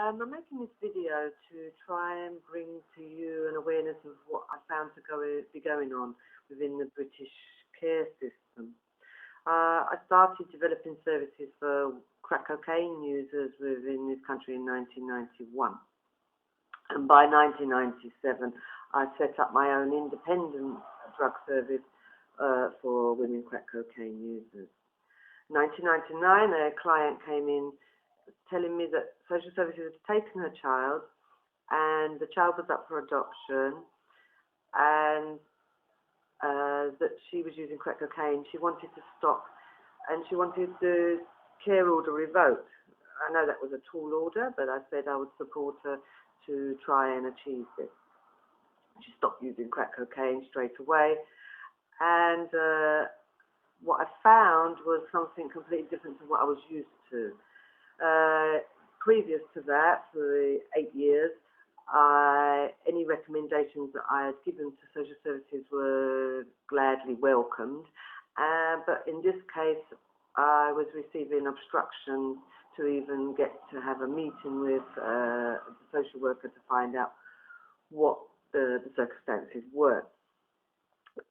I'm making this video to try and bring to you an awareness of what I found to be going on within the British care system. I started developing services for crack cocaine users within this country in 1991. And by 1997, I set up my own independent drug service for women crack cocaine users. In 1999, a client came in telling me that social services had taken her child and the child was up for adoption, and that she was using crack cocaine. She wanted to stop and she wanted the care order revoked. I know that was a tall order, but I said I would support her to try and achieve this. She stopped using crack cocaine straight away, and what I found was something completely different to what I was used to. Previous to that, for 8 years, any recommendations that I had given to social services were gladly welcomed, but in this case I was receiving obstructions to even get to have a meeting with the social worker to find out what the circumstances were.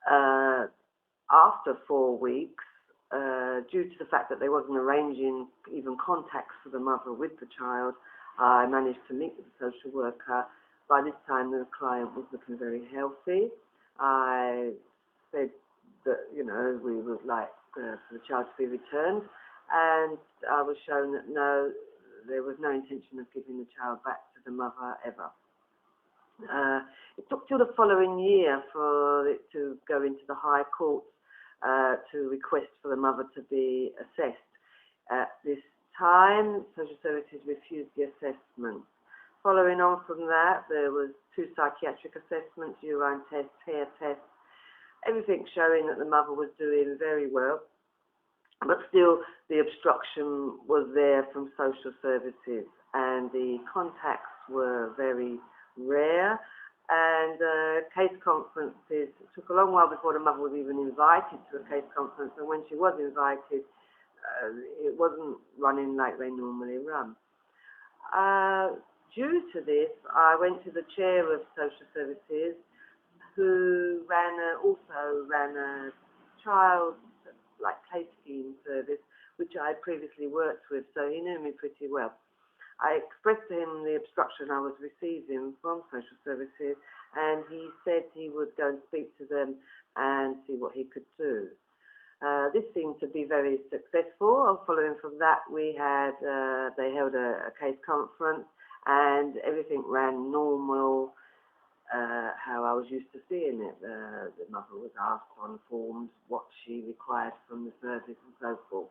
After 4 weeks, due to the fact that they wasn't arranging even contacts for the mother with the child, I managed to meet with the social worker. By this time, the client was looking very healthy. I said that, you know, we would like for the child to be returned, and I was shown that no, there was no intention of giving the child back to the mother ever. It took till the following year for it to go into the High Court to request for the mother to be assessed. At this time, social services refused the assessment. Following on from that, there was 2 psychiatric assessments, urine tests, hair tests, everything showing that the mother was doing very well, but still the obstruction was there from social services, and the contacts were very rare. And case conferences, it took a long while before the mother was even invited to a case conference, and when she was invited, it wasn't running like they normally run. Due to this, I went to the chair of social services, who also ran a child play scheme service, which I had previously worked with, so he knew me pretty well. I expressed to him the obstruction I was receiving from social services, and he said he would go and speak to them and see what he could do. This seemed to be very successful. Following from that, they held a case conference, and everything ran normal, how I was used to seeing it. The mother was asked on forms what she required from the service and so forth.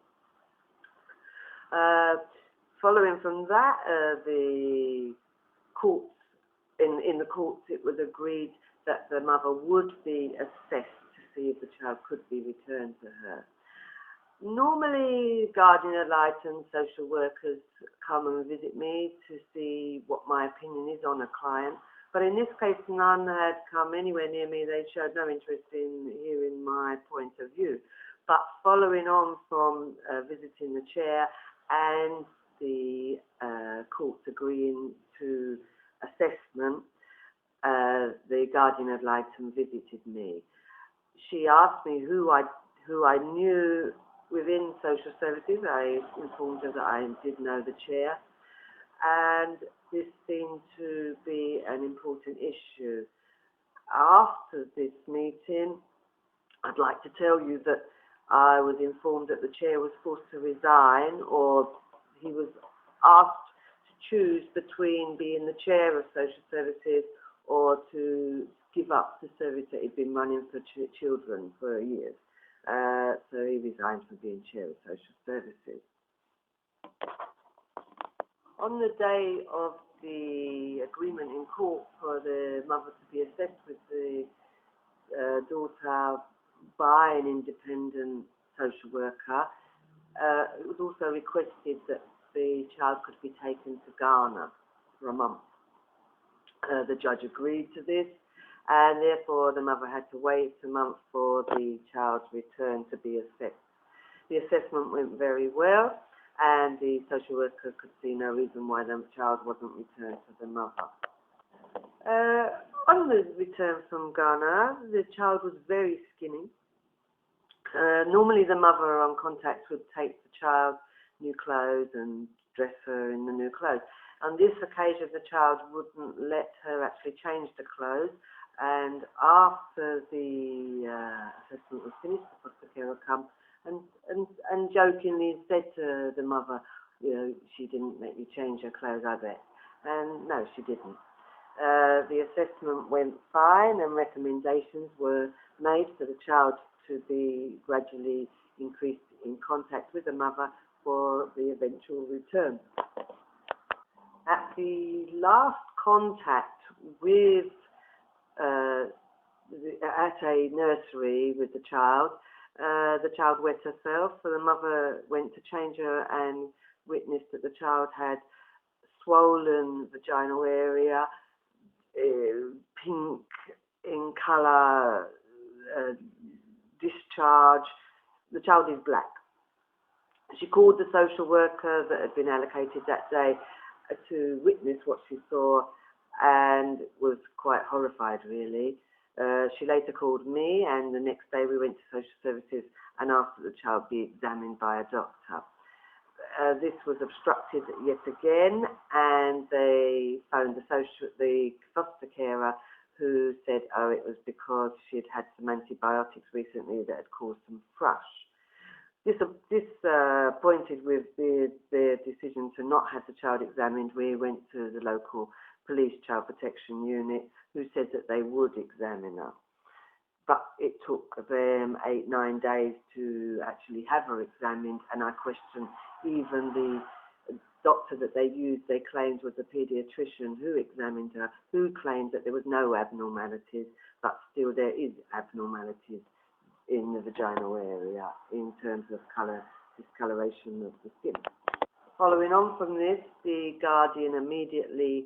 Following from that, the courts, in the courts, it was agreed that the mother would be assessed to see if the child could be returned to her. Normally, Guardian ad litem social workers come and visit me to see what my opinion is on a client, but in this case, none had come anywhere near me. They showed no interest in hearing my point of view. But following on from visiting the chair and the courts agreeing to assessment, the Guardian ad litem visited me. She asked me who I knew within social services. I informed her that I did know the chair, and this seemed to be an important issue. After this meeting, I'd like to tell you that I was informed that the chair was forced to resign, or he was asked to choose between being the chair of social services or to give up the service that he'd been running for children for years. So he resigned from being chair of social services. On the day of the agreement in court for the mother to be assessed with the daughter by an independent social worker, it was also requested that the child could be taken to Ghana for a month. The judge agreed to this, and therefore the mother had to wait a month for the child's return to be assessed. The assessment went very well. and the social worker could see no reason why the child wasn't returned to the mother. On the return from Ghana, the child was very skinny. Normally the mother on contact would take the child new clothes and dress her in the new clothes. On this occasion, the child wouldn't let her actually change the clothes, and after the assessment was finished, the foster carer come and jokingly said to the mother, you know, she didn't let you change her clothes, I bet. And no, she didn't. The assessment went fine, and recommendations were made for the child to be gradually increased in contact with the mother for the eventual return. At the last contact with at a nursery with the child wet herself, so the mother went to change her and witnessed that the child had swollen vaginal area, pink in colour, discharge. The child is black. She called the social worker that had been allocated that day to witness what she saw, and was quite horrified, really. She later called me, and the next day we went to social services and asked that the child be examined by a doctor. This was obstructed yet again, and they phoned the foster carer, who said, oh, it was because she'd had some antibiotics recently that had caused some thrush. This pointed with the decision to not have the child examined. We went to the local police child protection unit, who said that they would examine her. But it took them 8-9 days to actually have her examined, and I questioned even the doctor that they used. They claimed was a paediatrician who examined her, who claimed that there was no abnormalities, but still there is abnormalities in the vaginal area in terms of discoloration of the skin. Following on from this, the Guardian immediately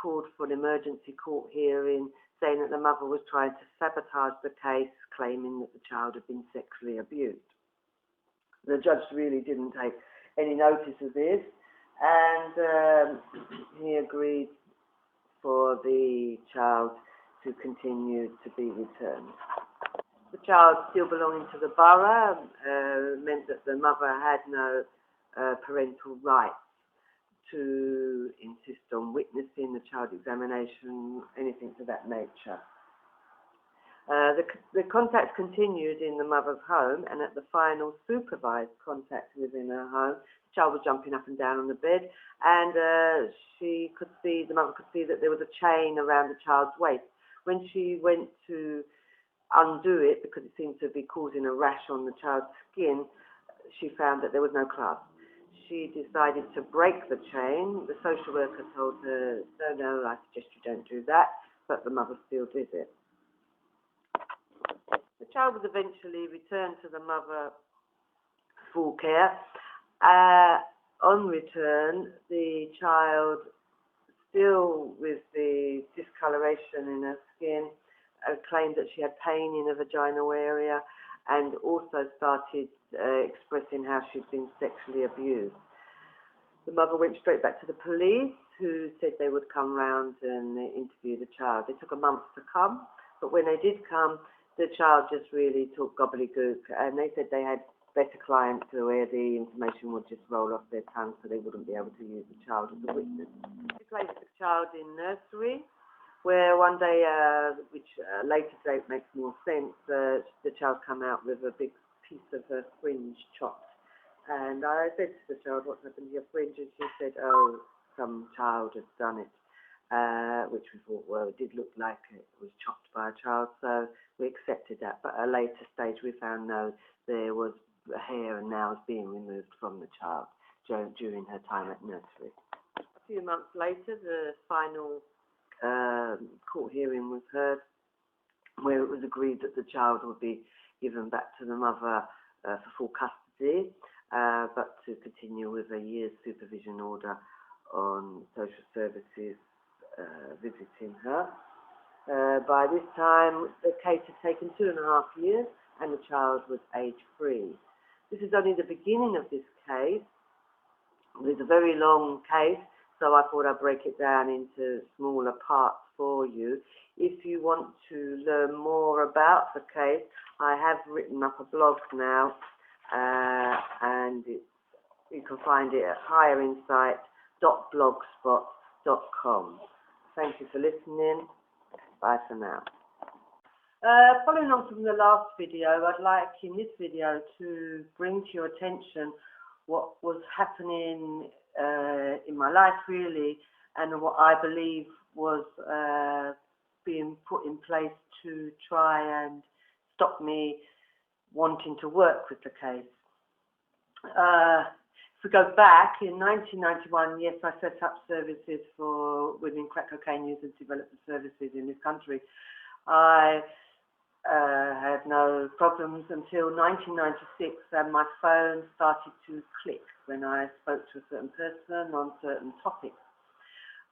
called for an emergency court hearing, saying that the mother was trying to sabotage the case, claiming that the child had been sexually abused. The judge really didn't take any notice of this, and he agreed for the child to continue to be returned. The child still belonging to the borough meant that the mother had no parental rights to insist on witnessing the child examination, anything to that nature. The contact continued in the mother's home, and at the final supervised contact within her home, the child was jumping up and down on the bed, and the mother could see that there was a chain around the child's waist. When she went to undo it, because it seemed to be causing a rash on the child's skin, she found that there was no clasp. She decided to break the chain. The social worker told her, no, I suggest you don't do that, but the mother still did it. The child was eventually returned to the mother full care. On return, the child, still with the discoloration in her skin, claimed that she had pain in her vaginal area, and also started expressing how she'd been sexually abused. The mother went straight back to the police, who said they would come round and interview the child. They took a month to come, but when they did come, the child just really took gobbledygook, and they said they had better clients where the information would just roll off their tongue, so they wouldn't be able to use the child as a witness. We placed the child in nursery, where one day, which later date makes more sense, the child came out with a big piece of her fringe chopped. And I said to the child, what's happened to your fringe? And she said, oh, some child has done it, which we thought, well, it did look like it was chopped by a child, so we accepted that. But at a later stage, we found, no, there was hair and nails being removed from the child during her time at nursery. A few months later, the final court hearing was heard, where it was agreed that the child would be given back to the mother for full custody, but to continue with a year's supervision order on social services visiting her. By this time, the case had taken 2.5 years, and the child was age free. This is only the beginning of this case. It's a very long case, so I thought I'd break it down into smaller parts for you. If you want to learn more about the case, I have written up a blog now, and you can find it at higherinsight.blogspot.com. Thank you for listening. Bye for now. Following on from the last video, I'd like in this video to bring to your attention what was happening in my life really, and what I believe was being put in place to try and stop me wanting to work with the case. If we go back, in 1991, yes, I set up services for women crack cocaine users, developed the services in this country. I had no problems until 1996, and my phone started to click when I spoke to a certain person on certain topics.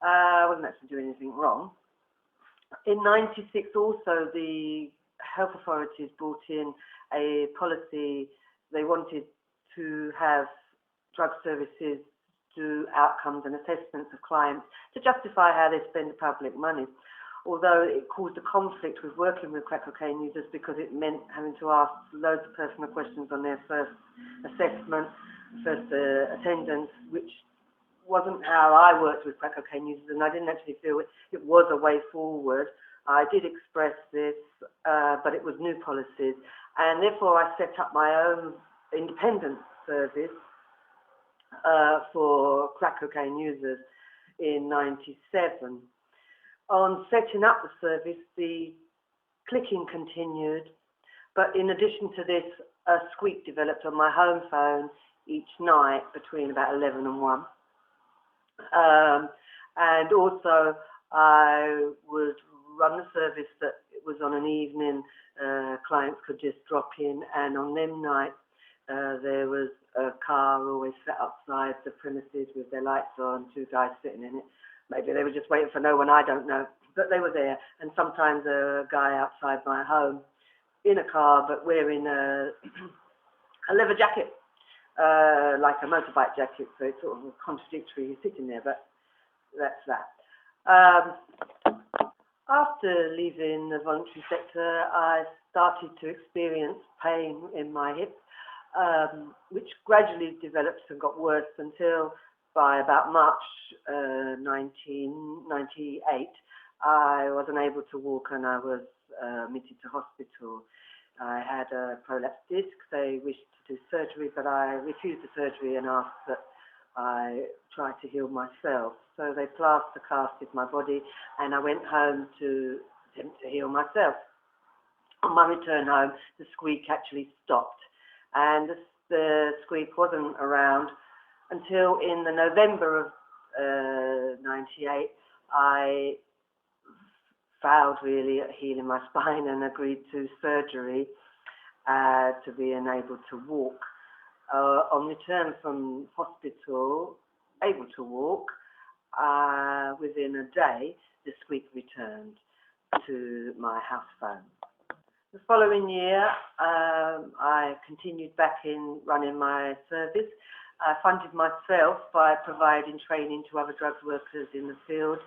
I wasn't actually doing anything wrong. In 96 also, the health authorities brought in a policy. They wanted to have drug services do outcomes and assessments of clients to justify how they spend the public money. Although it caused a conflict with working with crack cocaine users because it meant having to ask loads of personal questions on their first assessment, first attendance, which wasn't how I worked with crack cocaine users, and I didn't actually feel it was a way forward. I did express this, but it was new policies, and therefore I set up my own independent service for crack cocaine users in 97. On setting up the service, the clicking continued, but in addition to this, a squeak developed on my home phone each night between about 11 and 1. And also, I would run the service that it was on an evening, clients could just drop in, and on them nights, there was a car always set outside the premises with their lights on, 2 guys sitting in it. Maybe they were just waiting for no one, I don't know. But they were there. And sometimes a guy outside my home in a car, but wearing a leather jacket, like a motorbike jacket. So it's sort of contradictory. He's sitting there, but that's that. After leaving the voluntary sector, I started to experience pain in my hip, which gradually developed and got worse until by about March 1998, I was unable to walk and I was admitted to hospital. I had a prolapsed disc. They wished to do surgery, but I refused the surgery and asked that I try to heal myself. So they plaster casted my body, and I went home to attempt to heal myself. On my return home, the squeak actually stopped, and the squeak wasn't around until in the November of 98, I failed really at healing my spine and agreed to surgery to be enabled to walk. On return from hospital, able to walk, within a day, the squeak returned to my house phone. The following year, I continued back in running my service. I funded myself by providing training to other drugs workers in the field.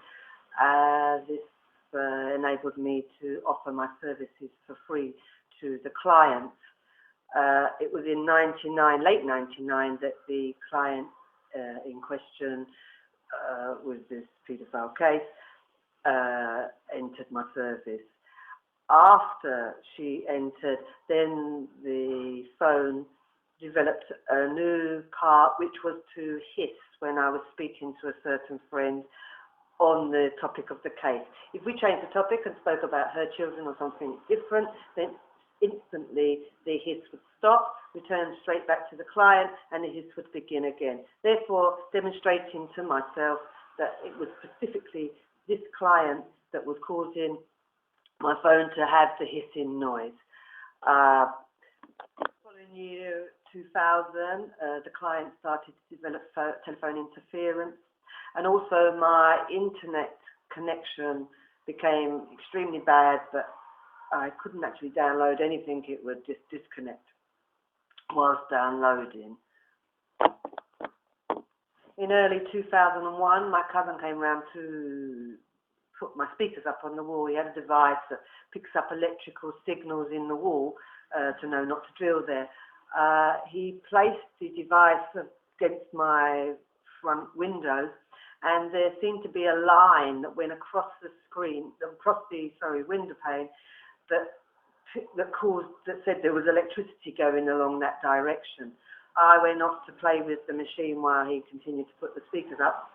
This enabled me to offer my services for free to the clients. It was in late 99, that the client in question with this paedophile case entered my service. After she entered, then the phone developed a new part which was to hiss when I was speaking to a certain friend on the topic of the case. If we changed the topic and spoke about her children or something different, then instantly the hiss would stop, return straight back to the client, and the hiss would begin again. Therefore, demonstrating to myself that it was specifically this client that was causing my phone to have the hissing noise. Following year 2000, the client started to develop telephone interference, and also my internet connection became extremely bad, but I couldn't actually download anything. It would just disconnect whilst downloading. In early 2001, my cousin came round to put my speakers up on the wall. He had a device that picks up electrical signals in the wall to know not to drill there. He placed the device against my front windows, and there seemed to be a line that went across the screen, across the window pane, that said there was electricity going along that direction. I went off to play with the machine while he continued to put the speakers up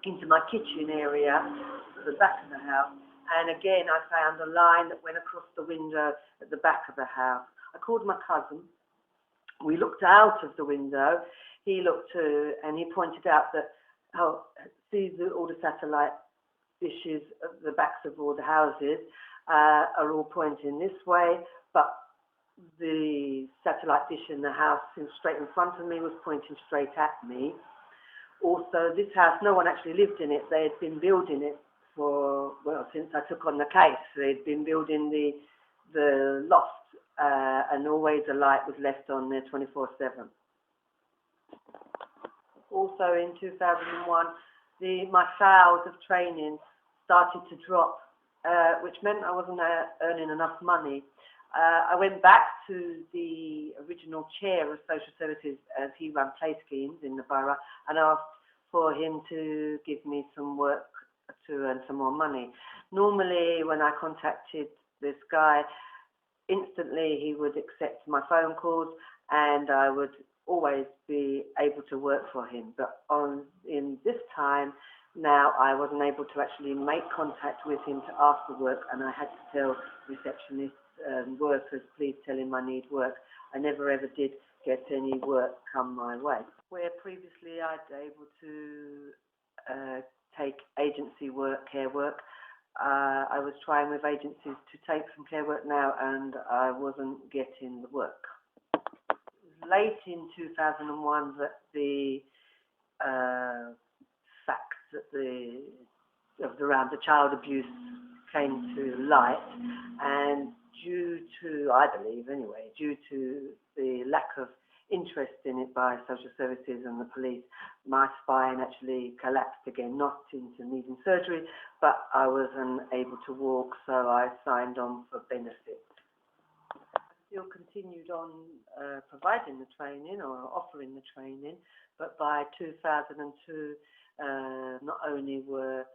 into my kitchen area at the back of the house, and again I found a line that went across the window at the back of the house. I called my cousin. We looked out of the window. He looked too, and he pointed out that, all the satellite dishes at the backs of all the houses are all pointing this way, but the satellite dish in the house straight in front of me was pointing straight at me. Also, this house, no one actually lived in it. They had been building it since I took on the case. They'd been building the loft, and always a light was left on there 24/7. Also in 2001, my hours of training started to drop, which meant I wasn't earning enough money. I went back to the original chair of social services as he ran play schemes in the borough and asked for him to give me some work to earn some more money. Normally, when I contacted this guy, instantly he would accept my phone calls and I would always be able to work for him. But in this time, now I wasn't able to actually make contact with him to ask for work, and I had to tell receptionists and workers, please tell him I need work. I never ever did get any work come my way. Where previously I'd been able to take agency work, care work, I was trying with agencies to take some care work now, and I wasn't getting the work. It was late in 2001 that the facts around the child abuse came to light, and due to the lack of interest in it by social services and the police, my spine actually collapsed again, not into needing surgery, but I wasn't able to walk, so I signed on for benefits. I still continued on providing the training or offering the training, but by 2002, not only were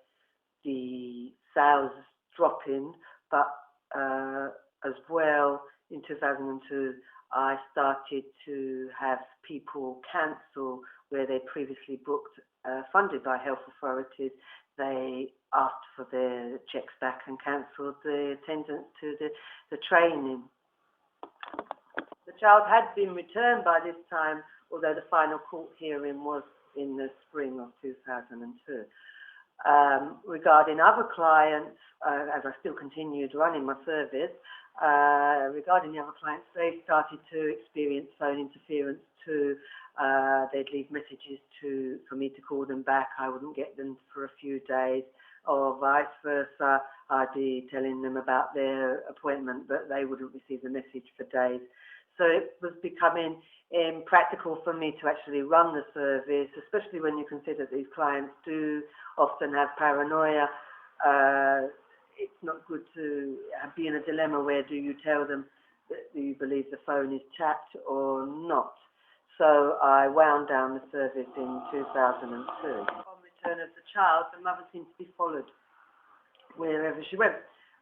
the sales dropping, but as well in 2002, I started to have people cancel where they previously booked, funded by health authorities. They asked for their checks back and cancelled the attendance to the training. The child had been returned by this time, although the final court hearing was in the spring of 2002. Regarding other clients, as I still continued running my service, regarding the other clients, they started to experience phone interference too. They'd leave messages for me to call them back. I wouldn't get them for a few days, or vice versa. I'd be telling them about their appointment, but they wouldn't receive the message for days. So it was becoming impractical for me to actually run the service, especially when you consider these clients do often have paranoia. It's not good to be in a dilemma where do you tell them that you believe the phone is tapped or not. So I wound down the service in 2002. On return of the child, the mother seemed to be followed wherever she went.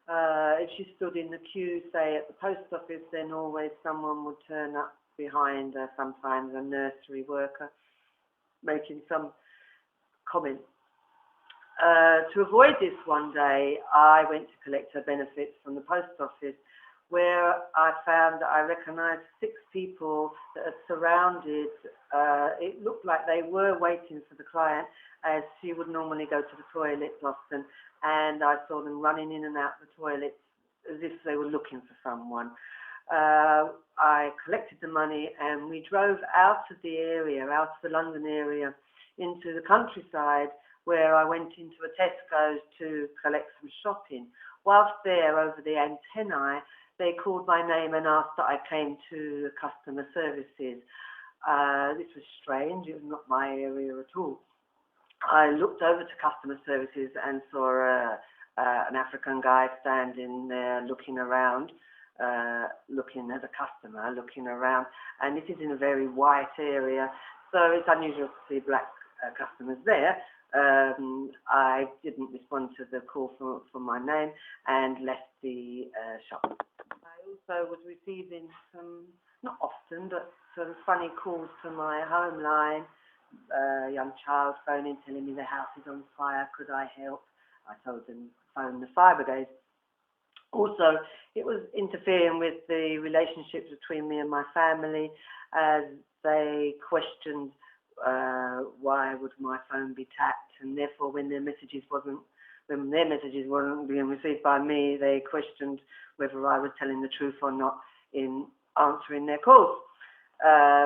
If she stood in the queue, say at the post office, then always someone would turn up behind her, sometimes a nursery worker, making some comment. To avoid this one day, I went to collect her benefits from the post office, where I found that I recognised 6 people that had surrounded. It looked like they were waiting for the client, as she would normally go to the toilets often, and I saw them running in and out the toilets as if they were looking for someone. I collected the money and we drove out of the area, out of the London area, into the countryside, where I went into a Tesco's to collect some shopping. Whilst there, over the antennae, they called my name and asked that I came to customer services. This was strange. It was not my area at all. I looked over to customer services and saw an African guy standing there looking around, looking as a customer, looking around. And this is in a very white area, so it's unusual to see black customers there. I didn't respond to the call for my name and left the shop. I also was receiving some, not often, but some funny calls to my home line. A young child phoning, telling me the house is on fire, could I help? I told them, phone the fire brigade. Also, it was interfering with the relationships between me and my family, as they questioned why would my phone be tapped, and therefore when their messages weren't being received by me, they questioned whether I was telling the truth or not in answering their calls,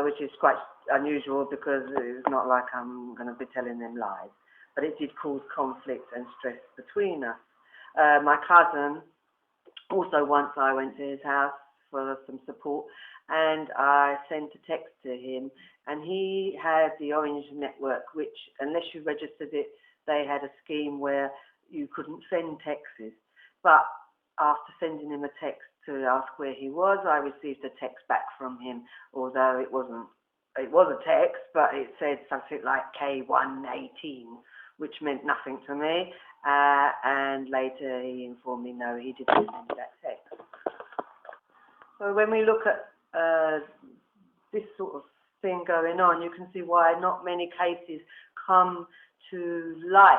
which is quite unusual because it's not like I'm going to be telling them lies. But it did cause conflict and stress between us. My cousin, also once I went to his house for some support, and I sent a text to him, and he had the Orange network, which, unless you registered it, they had a scheme where you couldn't send texts. But after sending him a text to ask where he was, I received a text back from him, although it was a text, but it said something like K118, which meant nothing to me. And later he informed me, no, he didn't send that text. So when we look at this sort of thing going on, you can see why not many cases come to light.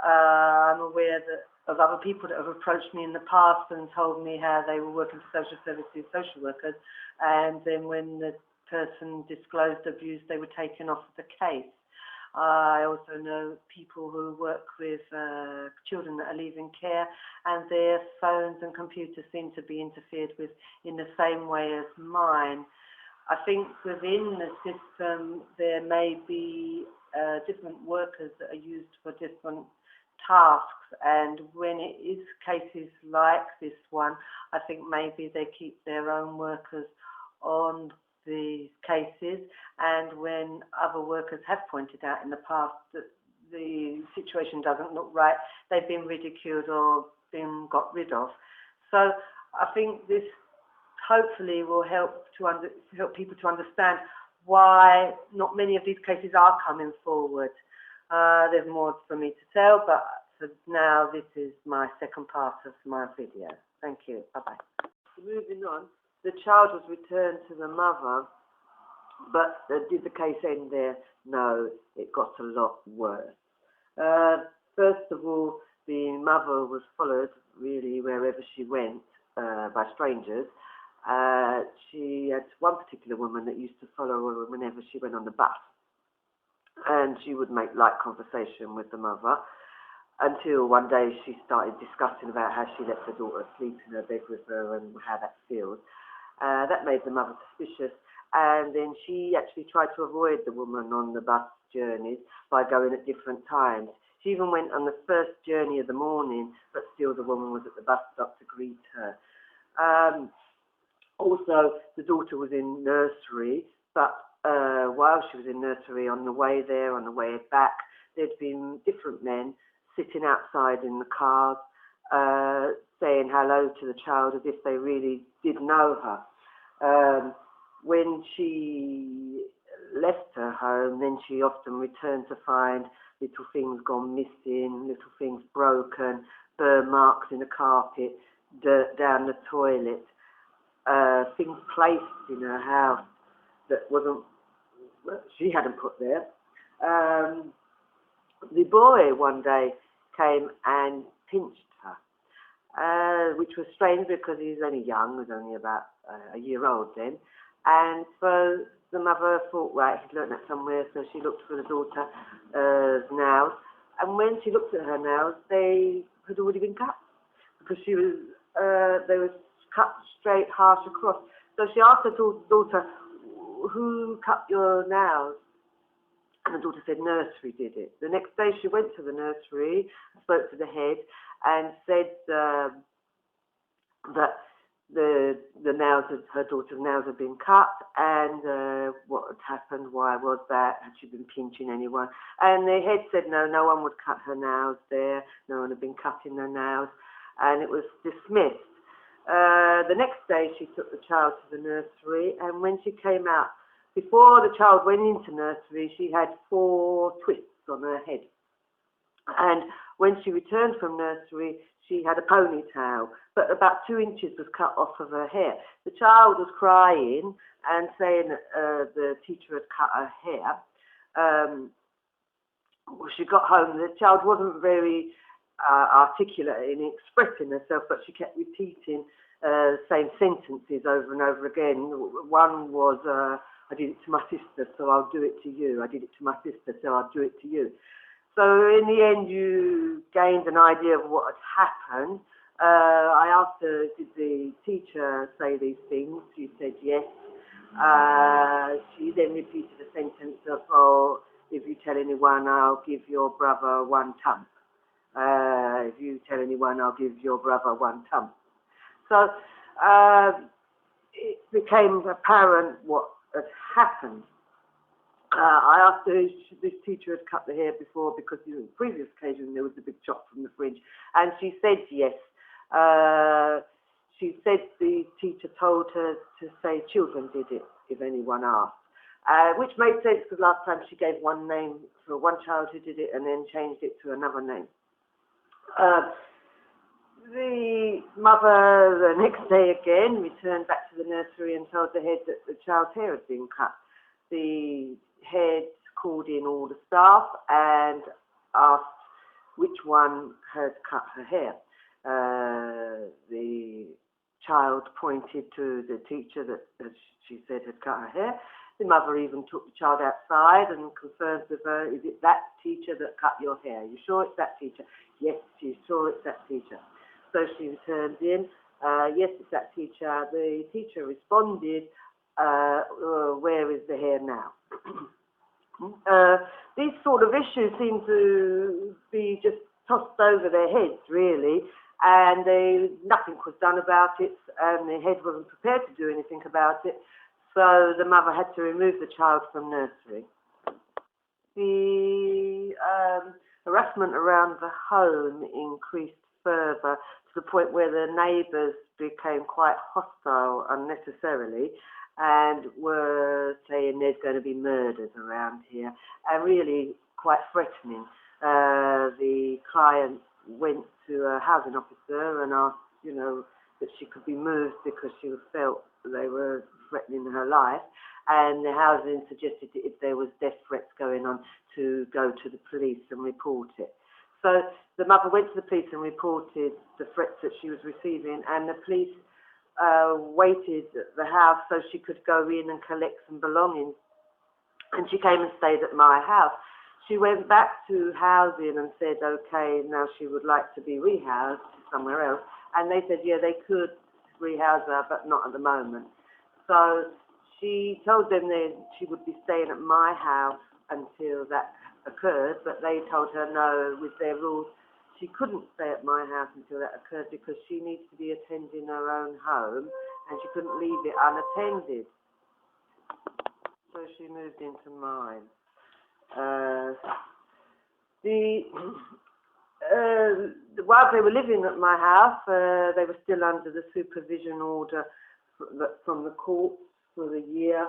I'm aware of other people that have approached me in the past and told me how they were working for social services, social workers, and then when the person disclosed abuse, they were taken off the case. I also know people who work with children that are leaving care, and their phones and computers seem to be interfered with in the same way as mine. I think within the system there may be different workers that are used for different tasks, and when it is cases like this one, I think maybe they keep their own workers on these cases, and when other workers have pointed out in the past that the situation doesn't look right, they've been ridiculed or been got rid of. So I think this hopefully will help people to understand why not many of these cases are coming forward. There's more for me to tell, but for now this is my second part of my video. Thank you. Bye-bye. Moving on. The child was returned to the mother, but did the case end there? No, it got a lot worse. First of all, the mother was followed really wherever she went by strangers. She had one particular woman that used to follow her whenever she went on the bus, and she would make light conversation with the mother, until one day she started discussing about how she lets her daughter sleep in her bed with her and how that feels. That made the mother suspicious, and then she actually tried to avoid the woman on the bus journeys by going at different times. She even went on the first journey of the morning, but still the woman was at the bus stop to greet her. Also, the daughter was in nursery, but while she was in nursery, on the way there, on the way back, there'd been different men sitting outside in the cars, saying hello to the child as if they really did know her. When she left her home, then she often returned to find little things gone missing, little things broken, burn marks in the carpet, dirt down the toilet, things placed in her house that she hadn't put there. The boy one day came and pinched her, which was strange because he was only young, he was only about a year old then. And so the mother thought, right, he'd learnt that somewhere, so she looked for the daughter's nails. And when she looked at her nails, they had already been cut, because they were cut straight, harsh across. So she asked her daughter, who cut your nails? And the daughter said, nursery did it. The next day she went to the nursery, spoke to the head, and said that the nails, her daughter's nails had been cut, and what had happened, why was that, had she been pinching anyone? And the head said no one would cut her nails there, no one had been cutting her nails, and it was dismissed. The next day she took the child to the nursery, and when she came out, before the child went into nursery, she had 4 twists on her head. And when she returned from nursery, she had a ponytail, but about 2 inches was cut off of her hair. The child was crying and saying that the teacher had cut her hair. She got home. The child wasn't very articulate in expressing herself, but she kept repeating same sentences over and over again. One was, I did it to my sister, so I'll do it to you. I did it to my sister, so I'll do it to you. So in the end, you gained an idea of what had happened. I asked her, did the teacher say these things? She said yes. She then repeated a sentence of, oh, if you tell anyone, I'll give your brother 1 tump. If you tell anyone, I'll give your brother 1 tump. So it became apparent what had happened. I asked her if this teacher had cut the hair before, because in the previous occasion there was a big chop from the fridge, and she said yes. She said the teacher told her to say children did it if anyone asked, which made sense because last time she gave one name for one child who did it and then changed it to another name. The mother the next day again returned back to the nursery and told the head that the child's hair had been cut. The head called in all the staff and asked which one had cut her hair. The child pointed to the teacher that, as she said, had cut her hair. The mother even took the child outside and confirmed with her, is it that teacher that cut your hair? Are you sure it's that teacher? Yes, she's sure it's that teacher. So she returned in, yes, it's that teacher. The teacher responded, where is the hair now? These sort of issues seem to be just tossed over their heads, really, and nothing was done about it, and the head wasn't prepared to do anything about it, so the mother had to remove the child from nursery. The harassment around the home increased further to the point where the neighbours became quite hostile unnecessarily and were saying there's going to be murders around here, and really quite threatening. The client went to a housing officer and asked, that she could be moved because she felt they were threatening her life, and the housing suggested that if there was death threats going on to go to the police and report it. So the mother went to the police and reported the threats that she was receiving, and the police waited at the house so she could go in and collect some belongings, and she came and stayed at my house. She went back to housing and said, okay, now she would like to be rehoused somewhere else, and they said, yeah, they could rehouse her, but not at the moment. So she told them that she would be staying at my house until that occurred, but they told her no, with their rules, she couldn't stay at my house until that occurred because she needs to be attending her own home and she couldn't leave it unattended. So she moved into mine. While they were living at my house, they were still under the supervision order from the court for the year.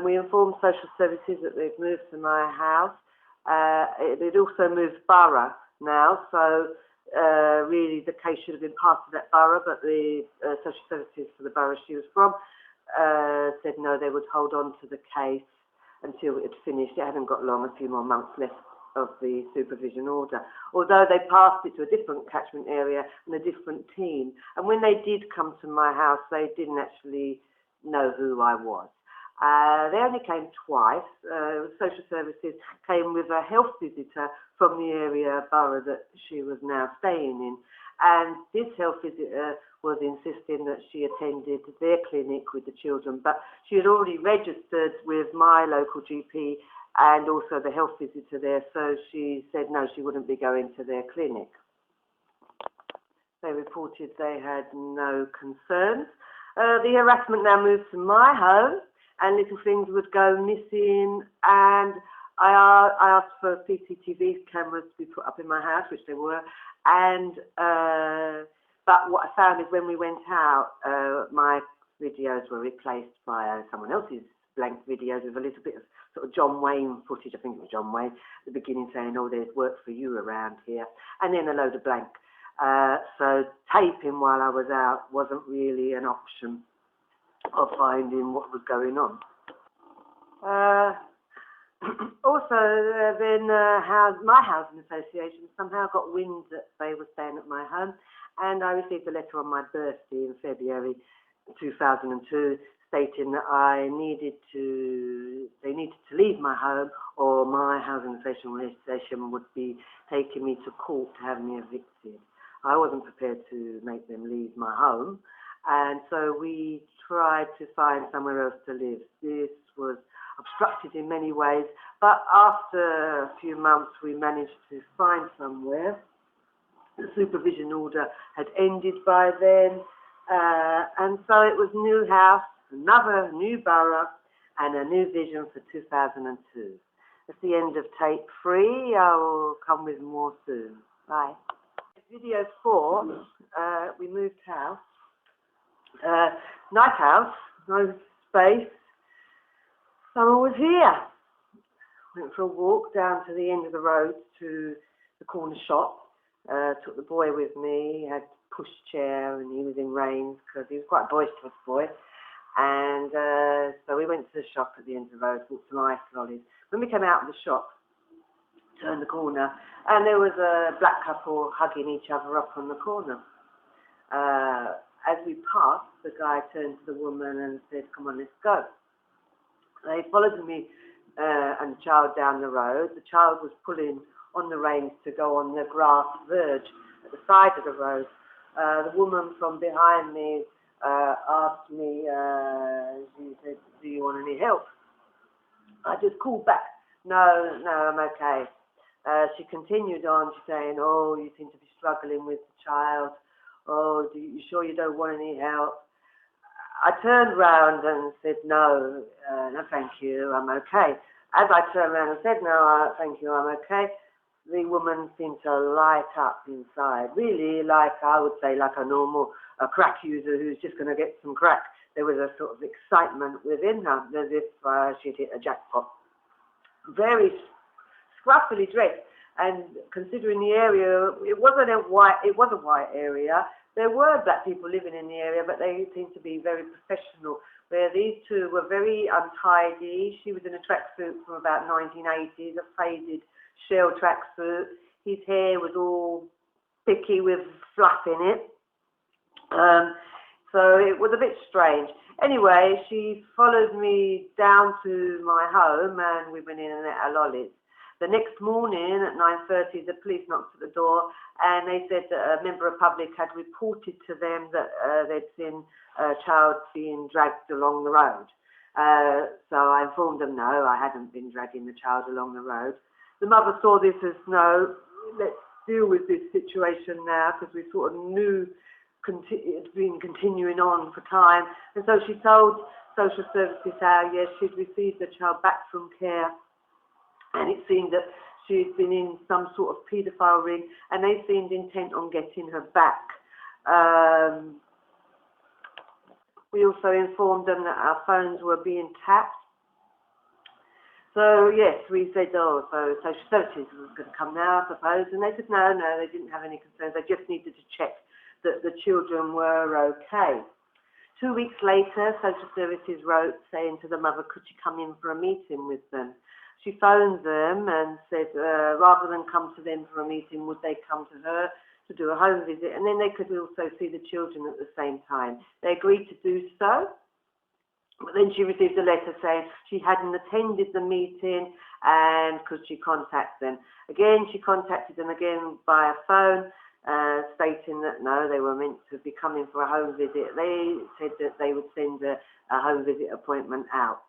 We informed social services that they've moved to my house. They'd also moved borough now, so really the case should have been passed to that borough, but the social services for the borough she was from said no, they would hold on to the case until it had finished. It hadn't got long, a few more months left of the supervision order, although they passed it to a different catchment area and a different team. And when they did come to my house, they didn't actually know who I was. They only came twice. Social services came with a health visitor from the area borough that she was now staying in, and this health visitor was insisting that she attended their clinic with the children, but she had already registered with my local GP and also the health visitor there, so she said no, she wouldn't be going to their clinic. They reported they had no concerns. The harassment now moved to my home, and little things would go missing, and I asked for CCTV cameras to be put up in my house, which they were, and but what I found is when we went out, my videos were replaced by someone else's blank videos with a little bit of sort of John Wayne footage. I think it was John Wayne at the beginning saying, "Oh, there's work for you around here," and then a load of blank. So taping while I was out wasn't really an option of finding what was going on. Also, then my housing association somehow got wind that they were staying at my home, and I received a letter on my birthday in February 2002 stating that they needed to leave my home, or my housing association would be taking me to court to have me evicted. I wasn't prepared to make them leave my home, and so we tried to find somewhere else to live. This was obstructed in many ways, but after a few months we managed to find somewhere. The supervision order had ended by then, and so it was new house, another new borough, and a new vision for 2002. That's the end of tape 3. I will come with more soon. Bye. Video 4, we moved house. Nice house, no space. Someone was here. Went for a walk down to the end of the road to the corner shop. Took the boy with me. He had a pushchair and he was in reins because he was quite a boisterous boy. And so we went to the shop at the end of the road, bought some ice lollies. When we came out of the shop, turned the corner, and there was a black couple hugging each other up on the corner. As we passed, the guy turned to the woman and said, "Come on, let's go." They followed me and the child down the road. The child was pulling on the reins to go on the grass verge at the side of the road. The woman from behind me asked me, she said, "Do you want any help?" I just called back, no, I'm okay. She continued on, saying, "Oh, you seem to be struggling with the child. Oh, you sure you don't want any help?" I turned round and said, no, thank you, I'm okay. As I turned around and said, "No, thank you, I'm okay," the woman seemed to light up inside, really like, I would say, like a crack user who's just going to get some crack. There was a sort of excitement within her, as if she'd hit a jackpot. Very scruffily dressed, and considering the area, it was a white area. There were black people living in the area, but they seemed to be very professional, where these two were very untidy. She was in a tracksuit from about 1980s, a faded shell tracksuit. His hair was all thicky with fluff in it. So it was a bit strange. Anyway, she followed me down to my home, and we went in and ate our lollies. The next morning at 9:30, the police knocked at the door, and they said that a member of public had reported to them that they'd seen a child being dragged along the road. So I informed them, no, I hadn't been dragging the child along the road. The mother saw this as, no, let's deal with this situation now, because we sort of knew it's been continuing on for time. And so she told social services how, yes, she'd received the child back from care, and it seemed that she'd been in some sort of paedophile ring, and they seemed intent on getting her back. We also informed them that our phones were being tapped. So, yes, we said, oh, so social services was going to come now, I suppose. And they said, no, they didn't have any concerns. They just needed to check that the children were okay. 2 weeks later, social services wrote saying to the mother, could she come in for a meeting with them? She phoned them and said, rather than come to them for a meeting, would they come to her to do a home visit? And then they could also see the children at the same time. They agreed to do so. But then she received a letter saying she hadn't attended the meeting and could she contact them. Again, she contacted them again by phone, stating that no, they were meant to be coming for a home visit. They said that they would send a home visit appointment out.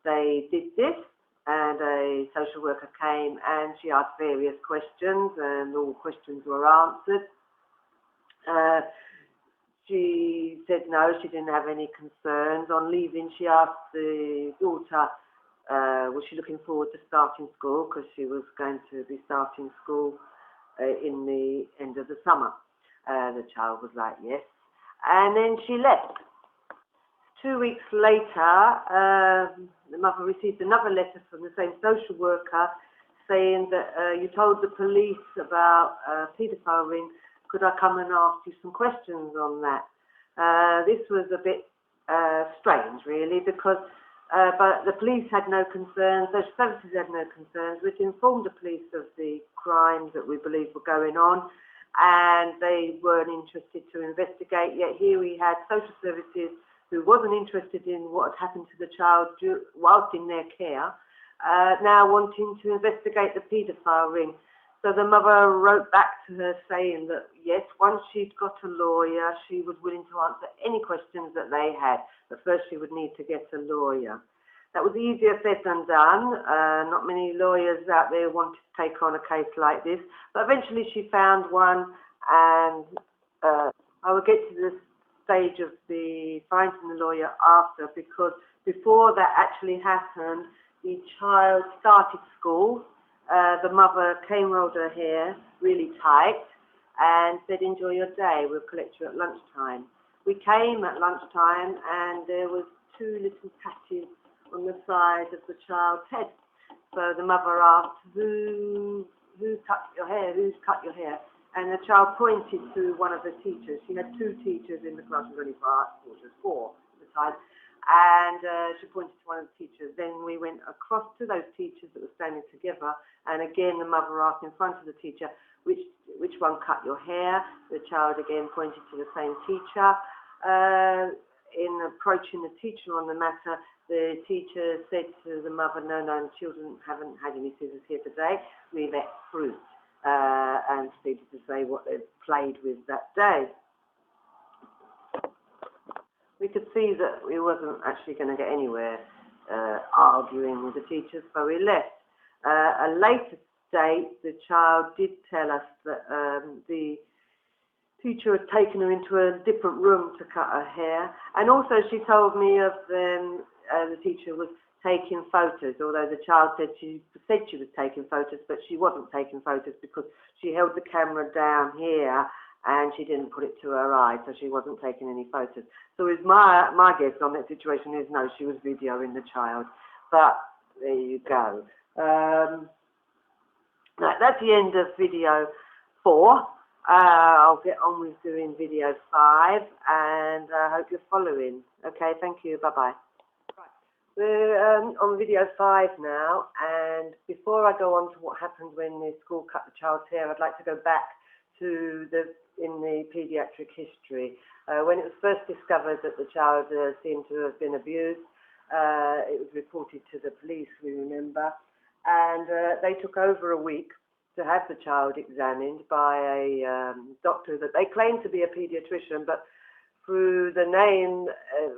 They did this, and a social worker came and she asked various questions, and all questions were answered. She said no, she didn't have any concerns. On leaving, she asked the daughter, was she looking forward to starting school, because she was going to be starting school in the end of the summer. The child was like, yes. And then she left. 2 weeks later, the mother received another letter from the same social worker saying that you told the police about paedophile ring. Could I come and ask you some questions on that? This was a bit strange, really, because but the police had no concerns, social services had no concerns, which informed the police of the crimes that we believe were going on, and they weren't interested to investigate. Yet here we had social services who wasn't interested in what had happened to the child whilst in their care, now wanting to investigate the paedophile ring. So the mother wrote back to her saying that, yes, once she'd got a lawyer, she was willing to answer any questions that they had, but first she would need to get a lawyer. That was easier said than done. Not many lawyers out there wanted to take on a case like this, but eventually she found one, and I will get to the stage of the finding the lawyer after, because before that actually happened, the child started school. The mother rolled her hair really tight and said, enjoy your day, we'll collect you at lunchtime. We came at lunchtime and there was 2 little patches on the side of the child's head. So the mother asked, who cut your hair? Who's cut your hair? And the child pointed to one of the teachers. She had 2 teachers in the class, she was only 4 at the time. And she pointed to one of the teachers. Then we went across to those teachers that were standing together, and again the mother asked in front of the teacher, which one cut your hair? The child again pointed to the same teacher. In approaching the teacher on the matter, the teacher said to the mother, no, children haven't had any scissors here today. We've ate fruit, and proceeded to say what they'd played with that day. We could see that we wasn't actually going to get anywhere arguing with the teachers, so we left. A later date, the child did tell us that the teacher had taken her into a different room to cut her hair, and also she told me of the teacher was taking photos, although the child said she was taking photos, but she wasn't taking photos because she held the camera down here and she didn't put it to her eye, so she wasn't taking any photos. So my guess on that situation is no, she was videoing the child. But there you go. That's the end of video 4. I'll get on with doing video 5, and I hope you're following. Okay, thank you. Bye-bye. We're on video 5 now, and before I go on to what happened when the school cut the child's hair, I'd like to go back to in the paediatric history. When it was first discovered that the child seemed to have been abused, it was reported to the police, we remember, and they took over a week to have the child examined by a doctor that they claimed to be a paediatrician, but through the name,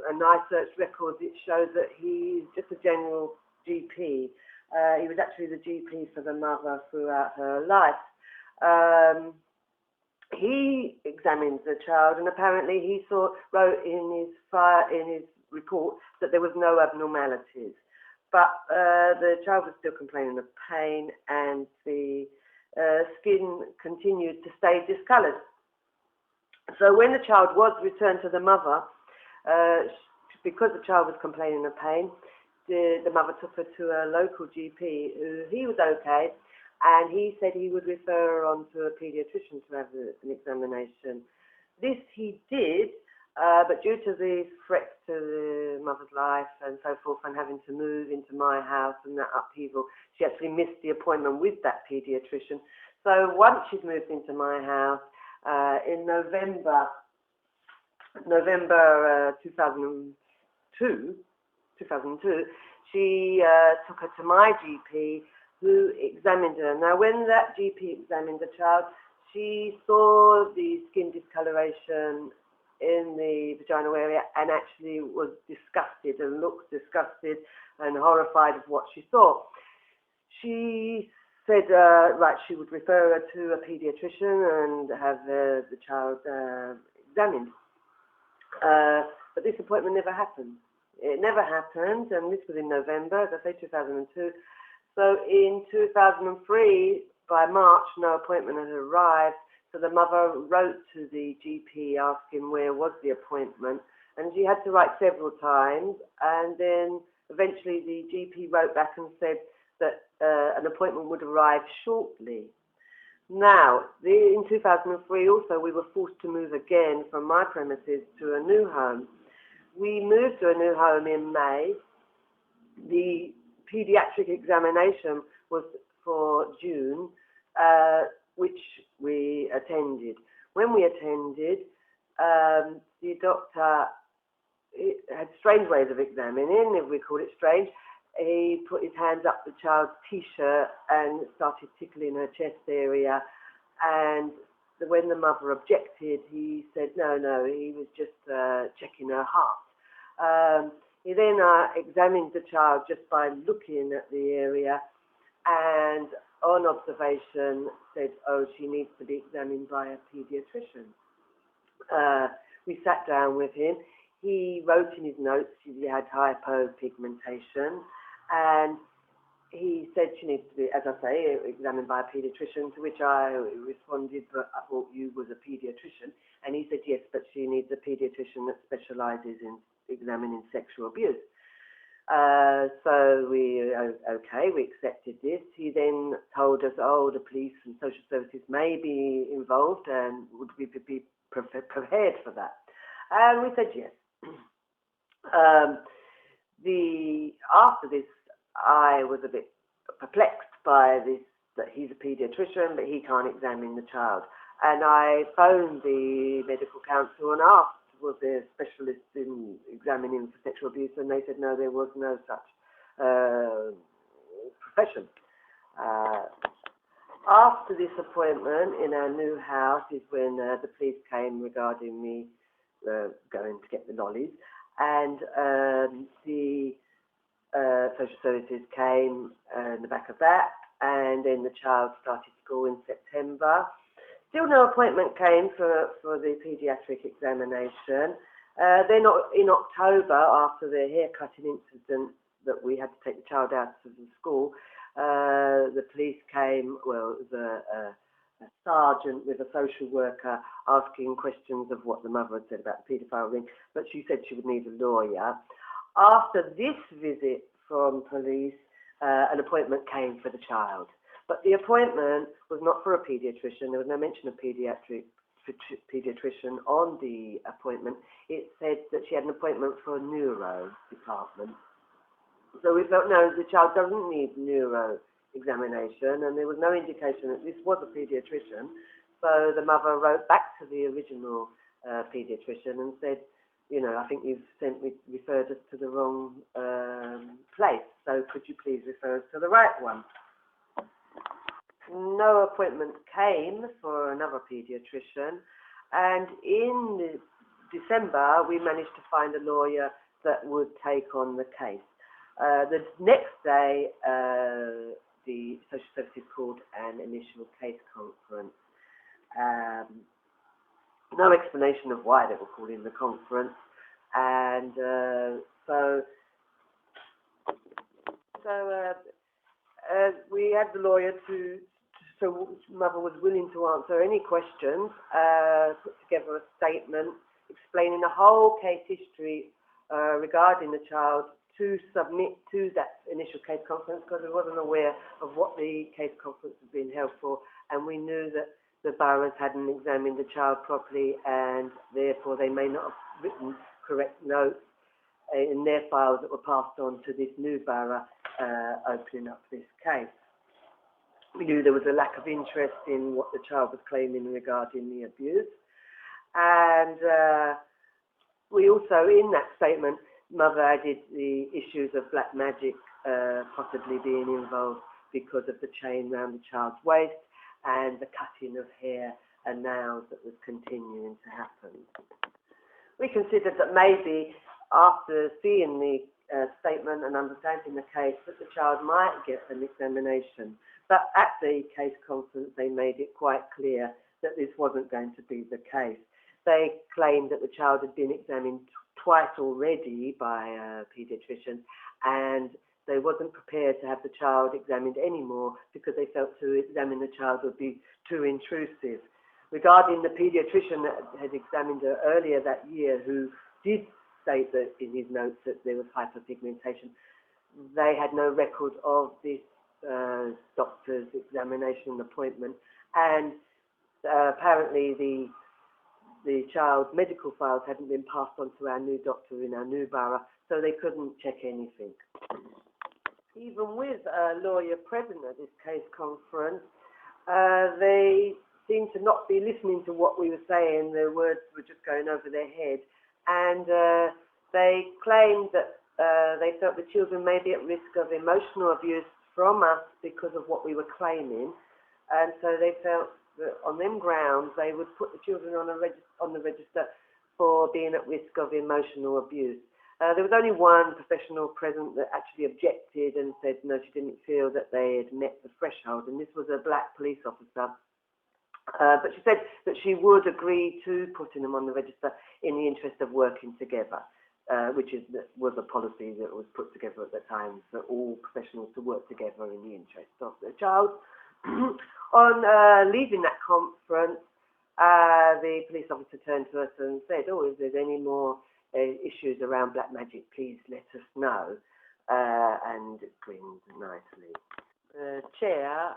and I searched records, it shows that he's just a general GP. He was actually the GP for the mother throughout her life. He examined the child, and apparently he wrote in his report that there was no abnormalities. But the child was still complaining of pain, and the skin continued to stay discoloured. So when the child was returned to the mother, because the child was complaining of pain, the mother took her to a local GP. He was okay, and he said he would refer her on to a paediatrician to have an examination. This he did, but due to the threats to the mother's life and so forth, and having to move into my house and that upheaval, she actually missed the appointment with that paediatrician. So once she's moved into my house, in November 2002, she took her to my GP, who examined her. Now, when that GP examined the child, she saw the skin discoloration in the vaginal area and actually was disgusted and looked disgusted and horrified of what she saw. She said, right, she would refer her to a paediatrician and have the child examined. But this appointment never happened. It never happened, and this was in November, as I say, 2002. So in 2003, by March, no appointment had arrived. So the mother wrote to the GP asking where was the appointment, and she had to write several times, and then eventually the GP wrote back and said that an appointment would arrive shortly. Now, in 2003 also, we were forced to move again from my premises to a new home. We moved to a new home in May. The paediatric examination was for June, which we attended. When we attended, the doctor had strange ways of examining, if we call it strange. He put his hands up the child's T-shirt and started tickling her chest area. And when the mother objected, he said, no, he was just checking her heart. He then examined the child just by looking at the area, and on observation said, oh, she needs to be examined by a paediatrician. We sat down with him. He wrote in his notes she had hypopigmentation, and he said she needs to be, as I say, examined by a paediatrician, to which I responded, but I thought you was a paediatrician. And he said, yes, but she needs a paediatrician that specialises in examining sexual abuse. So we accepted this. He then told us, oh, the police and social services may be involved, and would we be prepared for that? And we said yes. After this, I was a bit perplexed by this, that he's a paediatrician, but he can't examine the child. And I phoned the medical council and asked, was there specialists in examining for sexual abuse? And they said, no, there was no such profession. After this appointment in our new house is when the police came regarding me going to get the lollies, and the social services came in the back of that, and then the child started school in September. Still no appointment came for the paediatric examination. Then in October, after the haircutting incident that we had to take the child out of the school, the police came, well, it was a sergeant with a social worker asking questions of what the mother had said about the paedophile ring, but she said she would need a lawyer. After this visit from police, an appointment came for the child. But the appointment was not for a paediatrician. There was no mention of paediatrician on the appointment. It said that she had an appointment for a neuro department. So we felt, no, the child doesn't need neuro examination, and there was no indication that this was a paediatrician. So the mother wrote back to the original paediatrician and said, you know, I think you've referred us to the wrong place, so could you please refer us to the right one? No appointment came for another paediatrician, and in December we managed to find a lawyer that would take on the case. The next day the social services called an initial case conference. No explanation of why they were calling the conference, and so we had the lawyer so mother was willing to answer any questions, put together a statement explaining the whole case history regarding the child to submit to that initial case conference, because we wasn't aware of what the case conference was being held for, and we knew that the boroughs hadn't examined the child properly, and therefore they may not have written correct notes in their files that were passed on to this new borough opening up this case. We knew there was a lack of interest in what the child was claiming regarding the abuse, and we also, in that statement, mother added the issues of black magic possibly being involved because of the chain around the child's waist and the cutting of hair and nails that was continuing to happen. We considered that maybe after seeing the statement and understanding the case that the child might get an examination. But at the case conference, they made it quite clear that this wasn't going to be the case. They claimed that the child had been examined twice already by a paediatrician, and they wasn't prepared to have the child examined anymore because they felt to examine the child would be too intrusive. Regarding the paediatrician that had examined her earlier that year, who did state that in his notes that there was hyperpigmentation, they had no record of this doctor's examination appointment, and apparently the child's medical files hadn't been passed on to our new doctor in our new borough, so they couldn't check anything. Even with a lawyer present at this case conference, they seemed to not be listening to what we were saying. Their words were just going over their head, and they claimed that they felt the children may be at risk of emotional abuse from us because of what we were claiming, and so they felt that on them grounds they would put the children on the register for being at risk of emotional abuse. There was only one professional present that actually objected and said no, she didn't feel that they had met the threshold, and this was a black police officer. But she said that she would agree to putting them on the register in the interest of working together, which was a policy that was put together at the time for all professionals to work together in the interest of the child. On leaving that conference, the police officer turned to us and said, "Oh, if there's any more issues around black magic, please let us know," and grinned nicely. The chair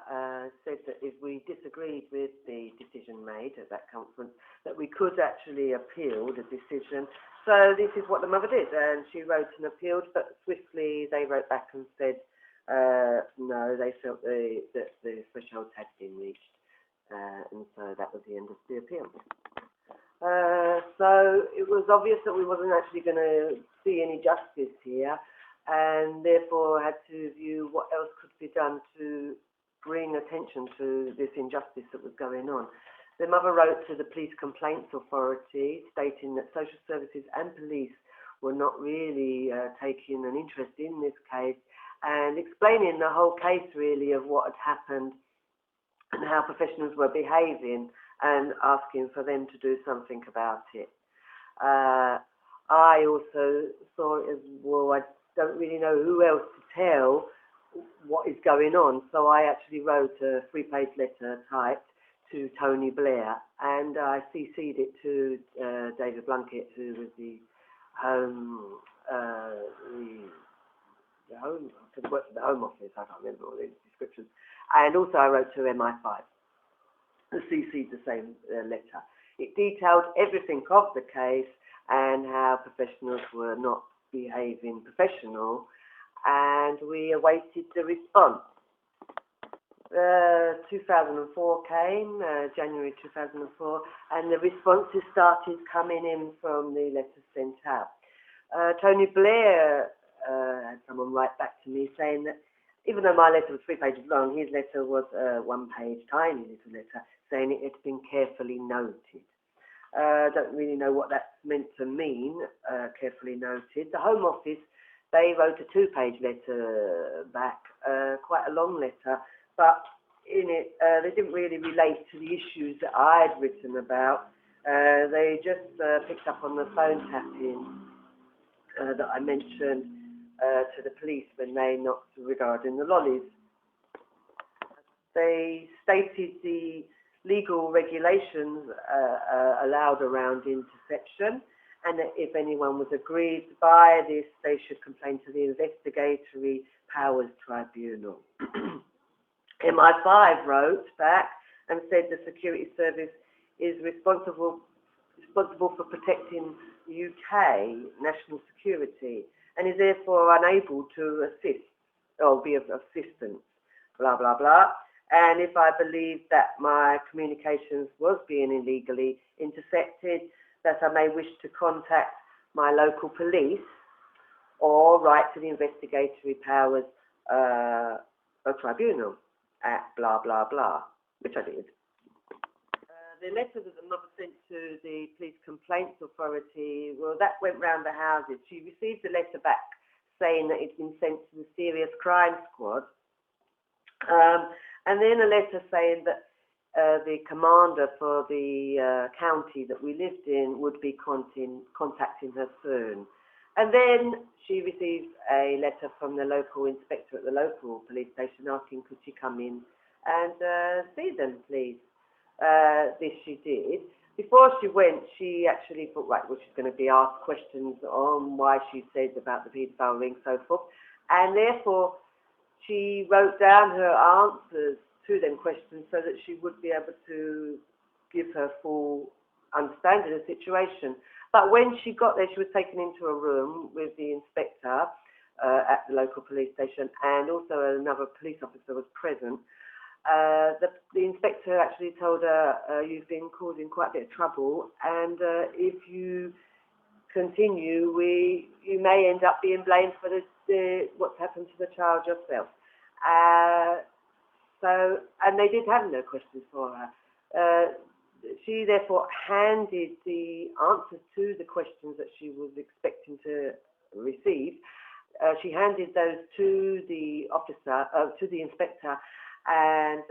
said that if we disagreed with the decision made at that conference, that we could actually appeal the decision. So this is what the mother did, and she wrote and appealed, but swiftly they wrote back and said no, they felt that the threshold had been reached, and so that was the end of the appeal. So it was obvious that we wasn't actually going to see any justice here, and therefore had to view what else could be done to bring attention to this injustice that was going on. The mother wrote to the Police Complaints Authority stating that social services and police were not really taking an interest in this case, and explaining the whole case really of what had happened and how professionals were behaving, and asking for them to do something about it. I also saw it as, well, I don't really know who else to tell what is going on, so I actually wrote a 3-page letter typed to Tony Blair, and I CC'd it to David Blunkett, who was the Home Office, I can't remember all the descriptions, and also I wrote to MI5. CC'd the same letter. It detailed everything of the case and how professionals were not behaving professional, and we awaited the response. 2004 came, January 2004, and the responses started coming in from the letters sent out. Tony Blair had someone write back to me saying that even though my letter was 3 pages long, his letter was a 1-page, tiny little letter, saying it had been carefully noted. Don't really know what that's meant to mean, carefully noted. The Home Office, they wrote a 2-page letter back, quite a long letter, but in it, they didn't really relate to the issues that I'd written about. They just picked up on the phone tapping that I mentioned to the police when they knocked regarding the lollies. They stated the legal regulations allowed around interception, and that if anyone was aggrieved by this, they should complain to the Investigatory Powers Tribunal. MI5 wrote back and said the security service is responsible for protecting UK national security and is therefore unable to assist or be of assistance, blah, blah, blah. And if I believe that my communications was being illegally intercepted, that I may wish to contact my local police or write to the Investigatory Powers Tribunal at blah, blah, blah, which I did. The letter that the mother sent to the Police Complaints Authority, well, that went round the houses. She received a letter back saying that it's been sent to the Serious Crime Squad. And then a letter saying that the commander for the county that we lived in would be contacting her soon. And then she received a letter from the local inspector at the local police station asking could she come in and see them, please. This she did. Before she went, she actually thought, right, well, she's going to be asked questions on why she said about the paedophile ring, so forth. And therefore, she wrote down her answers to them questions so that she would be able to give her full understanding of the situation. But when she got there, she was taken into a room with the inspector at the local police station, and also another police officer was present. The inspector actually told her, you've been causing quite a bit of trouble, and if you continue, you may end up being blamed for what's happened to the child yourself. And they did have no questions for her. She therefore handed the answers to the questions that she was expecting to receive. She handed those to the officer, to the inspector, and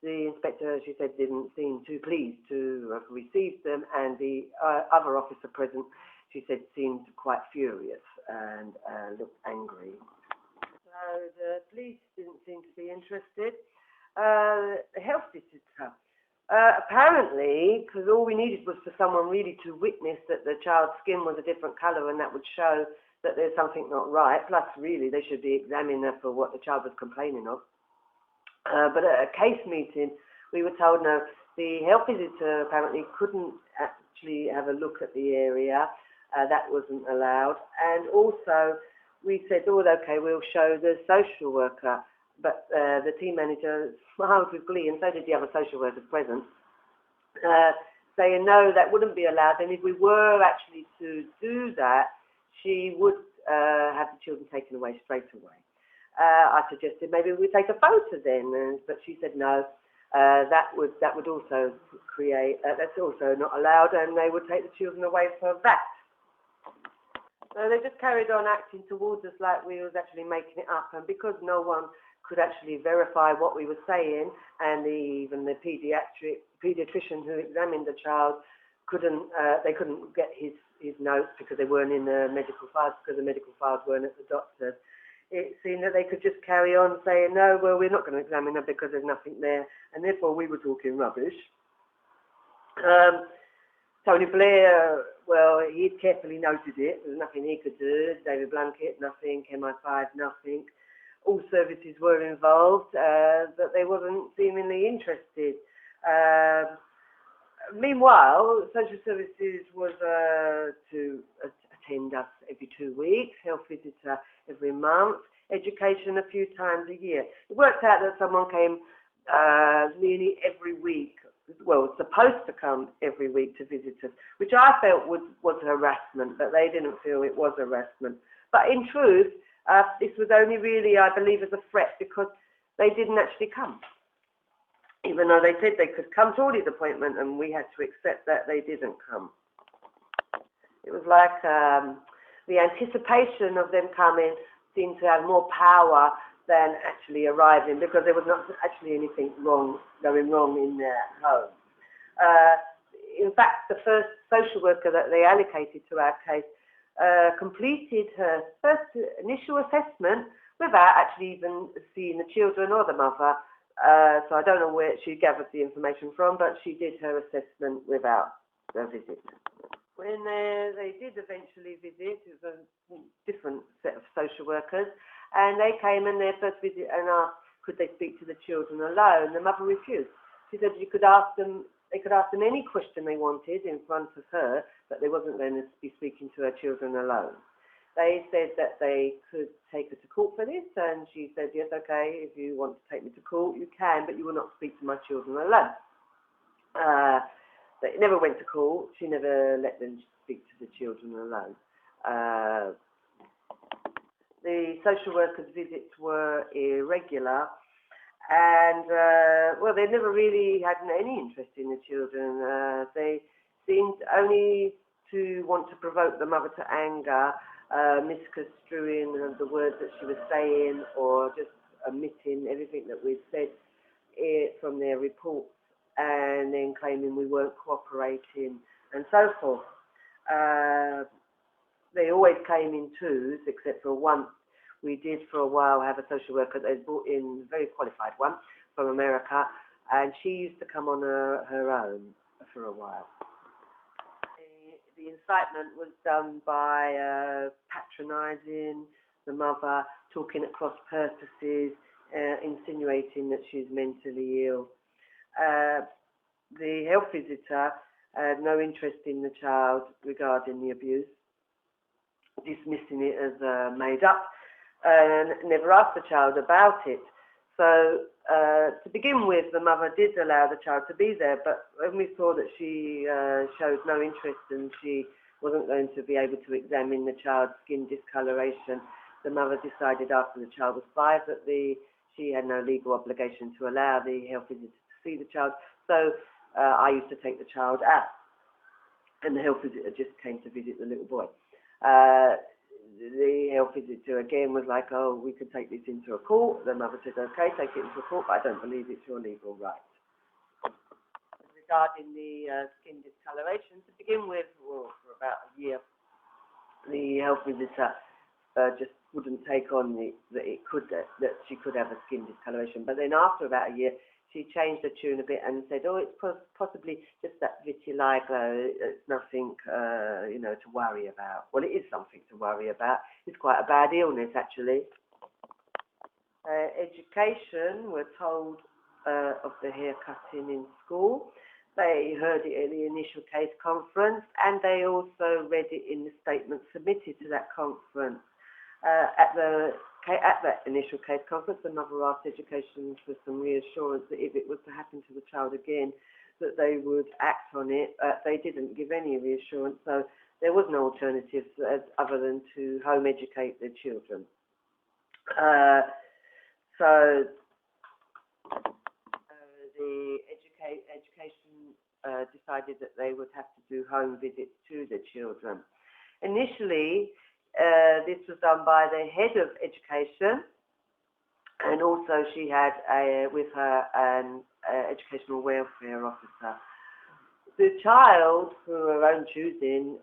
the inspector, as she said, didn't seem too pleased to have received them, and the other officer present, she said, seemed quite furious and looked angry. So the police didn't seem to be interested. The health visitor, apparently, because all we needed was for someone really to witness that the child's skin was a different colour, and that would show that there's something not right, plus really they should be examining her for what the child was complaining of. But at a case meeting, we were told, no, the health visitor apparently couldn't actually have a look at the area. That wasn't allowed. And also, we said, oh, okay, we'll show the social worker. But the team manager smiled with glee, and so did the other social workers present, saying, no, that wouldn't be allowed. And if we were actually to do that, she would have the children taken away straight away. I suggested maybe we take a photo then, but she said no. That would also create. That's also not allowed, and they would take the children away for that. So they just carried on acting towards us like we was actually making it up, and because no one could actually verify what we were saying, and even the pediatrician who examined the child they couldn't get his notes because they weren't in the medical files, because the medical files weren't at the doctor's. It seemed that they could just carry on saying, no, well, we're not going to examine her because there's nothing there, and therefore we were talking rubbish. Tony Blair, well, he'd carefully noted it. There was nothing he could do. David Blunkett, nothing. MI5, nothing. All services were involved, but they wasn't seemingly interested. Meanwhile, social services was to attend us every 2 weeks, health visitor every month, education a few times a year. It worked out that someone came nearly every week, well, supposed to come every week to visit us, which I felt was harassment, but they didn't feel it was harassment. But in truth, this was only really, I believe, as a threat, because they didn't actually come. Even though they said they could come to all these appointments, and we had to accept that they didn't come. It was like the anticipation of them coming seemed to have more power than actually arriving, because there was not actually anything going wrong in their home. In fact, the first social worker that they allocated to our case completed her first initial assessment without actually even seeing the children or the mother. So I don't know where she gathered the information from, but she did her assessment without a visit. When they did eventually visit, it was a different set of social workers, and they came in their first visit and asked, could they speak to the children alone? The mother refused. She said they could ask them any question they wanted in front of her, but they wasn't going to be speaking to her children alone. They said that they could take her to court for this, and she said, yes, okay, if you want to take me to court, you can, but you will not speak to my children alone. They never went to court. She never let them speak to the children alone. The social workers' visits were irregular, and, well, they never really had any interest in the children. They seemed only to want to provoke the mother to anger, misconstruing the words that she was saying, or just omitting everything that we'd said from their reports, and then claiming we weren't cooperating, and so forth. They always came in twos, except for once we did for a while have a social worker. They brought in a very qualified one from America, and she used to come on her own for a while. The incitement was done by patronising the mother, talking at cross purposes, insinuating that she's mentally ill. The health visitor had no interest in the child regarding the abuse, dismissing it as made up, and never asked the child about it. So to begin with, the mother did allow the child to be there, but when we saw that she showed no interest and she wasn't going to be able to examine the child's skin discoloration, the mother decided after the child was 5 that she had no legal obligation to allow the health visitor to see the child. So I used to take the child out, and the health visitor just came to visit the little boy. The health visitor again was like, oh, we could take this into a court. The mother said, okay, take it into a court, but I don't believe it's your legal right. Regarding the skin discoloration, to begin with, well, for about a year, the health visitor just wouldn't take on that she could have a skin discoloration. But then after about a year, she changed the tune a bit and said, oh, it's possibly just that vitiligo. It's nothing, to worry about. Well, it is something to worry about. It's quite a bad illness, actually. Education, we're told of the hair cutting in school. They heard it at the initial case conference, and they also read it in the statement submitted to that conference. At that initial case conference, the mother asked education for some reassurance that if it was to happen to the child again, that they would act on it. They didn't give any reassurance, so there was no alternative other than to home educate their children. So the education decided that they would have to do home visits to the children. Initially, this was done by the head of education, and also she had with her an educational welfare officer. The child, through her own choosing,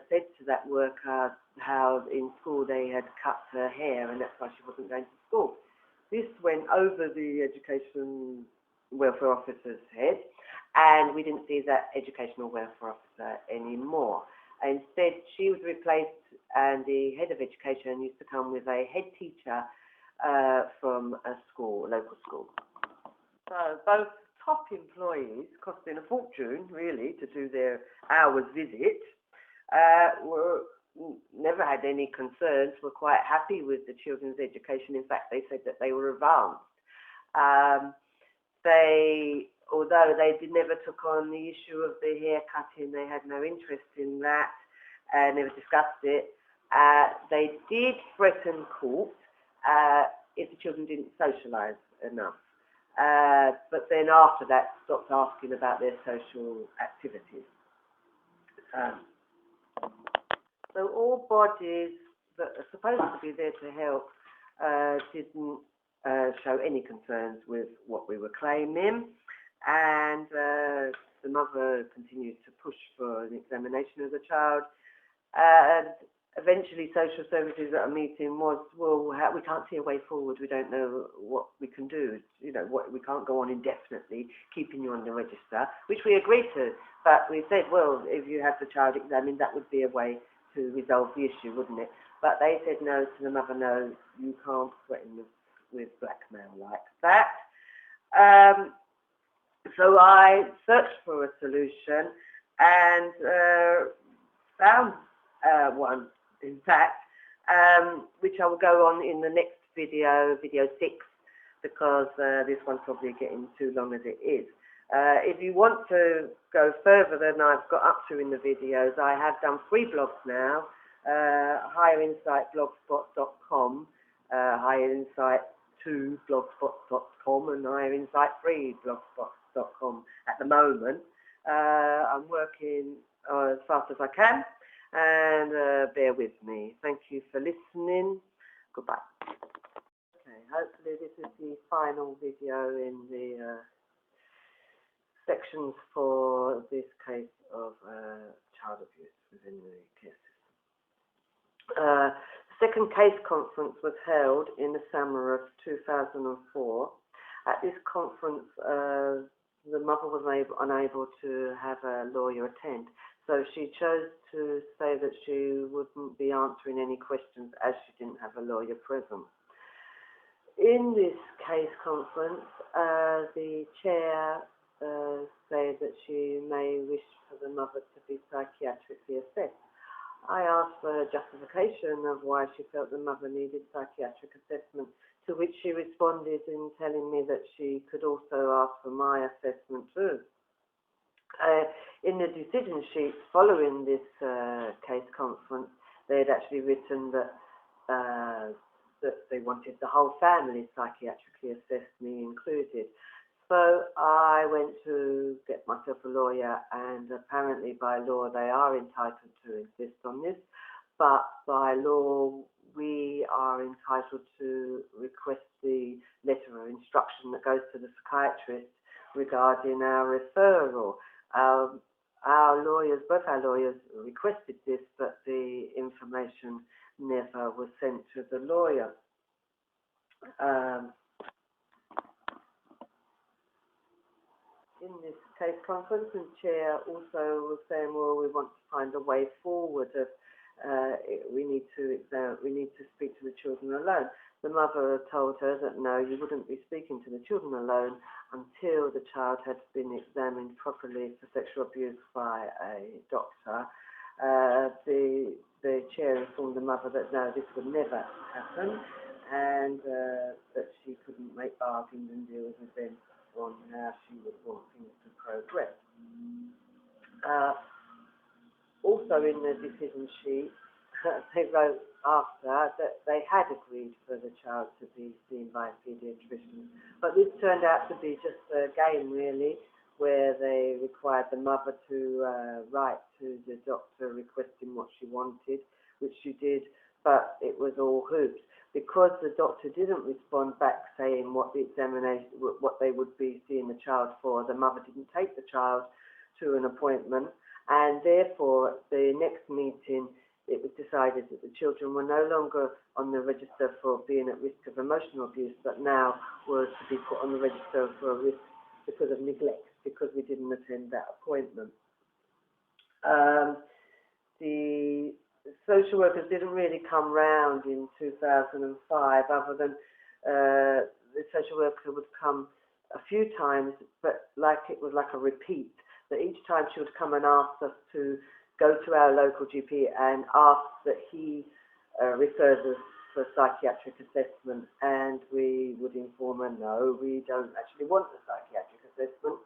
said to that worker how in school they had cut her hair, and that's why she wasn't going to school. This went over the education welfare officer's head, and we didn't see that educational welfare officer anymore. Instead, she was replaced, and the head of education used to come with a head teacher from a school, a local school. So both top employees, costing a fortune, really, to do their hours visit, never had any concerns, were quite happy with the children's education. In fact, they said that they were advanced. Although they never took on the issue of the hair cutting, they had no interest in that, never discussed it. They did threaten court if the children didn't socialise enough. But then after that, stopped asking about their social activities. So all bodies that are supposed to be there to help didn't show any concerns with what we were claiming. And the mother continued to push for an examination of the child. And eventually social services at a meeting was, well, we can't see a way forward. We don't know what we can do. We can't go on indefinitely keeping you on the register, which we agreed to. But we said, well, if you have the child examined, that would be a way to resolve the issue, wouldn't it? But they said no to the mother, no, you can't threaten with blackmail like that. So I searched for a solution and found one, in fact, which I will go on in the next video, video 6, because this one's probably getting too long as it is. If you want to go further than I've got up to in the videos, I have done 3 blogs now, higherinsightblogspot.com, higherinsight2blogspot.com, and higherinsight3blogspot.com at the moment. I'm working as fast as I can, and bear with me. Thank you for listening. Goodbye. Okay, hopefully this is the final video in the sections for this case of child abuse within the care system. The second case conference was held in the summer of 2004. At this conference, the mother was unable to have a lawyer attend, so she chose to say that she wouldn't be answering any questions as she didn't have a lawyer present. In this case conference, the chair said that she may wish for the mother to be psychiatrically assessed. I asked for her justification of why she felt the mother needed psychiatric assessment, to which she responded in telling me that she could also ask for my assessment too. In the decision sheets following this case conference, they had actually written that they wanted the whole family psychiatrically assessed, me included. So I went to get myself a lawyer, and apparently by law they are entitled to insist on this, but by law we are entitled to request the letter of instruction that goes to the psychiatrist regarding our referral. Our lawyers, both our lawyers requested this, but the information never was sent to the lawyer. In this case conference, the chair also was saying, well, we want to find a way forward. We need to speak to the children alone. The mother told her that no, you wouldn't be speaking to the children alone until the child had been examined properly for sexual abuse by a doctor. The chair informed the mother that no, this would never happen, and that she couldn't make bargains and deals with them on how she would want things to progress. Also in the decision sheet, they wrote after that they had agreed for the child to be seen by a paediatrician, but this turned out to be just a game really, where they required the mother to write to the doctor requesting what she wanted, which she did, but it was all hoops. Because the doctor didn't respond back saying what the examination, what they would be seeing the child for, the mother didn't take the child to an appointment, and therefore at the next meeting it was decided that the children were no longer on the register for being at risk of emotional abuse, but now were to be put on the register for a risk because of neglect, because we didn't attend that appointment. The social workers didn't really come round in 2005, other than the social worker would come a few times, but it was like a repeat, that each time she would come and ask us to go to our local GP and ask that he refers us for psychiatric assessment, and we would inform her, no, we don't actually want the psychiatric assessment,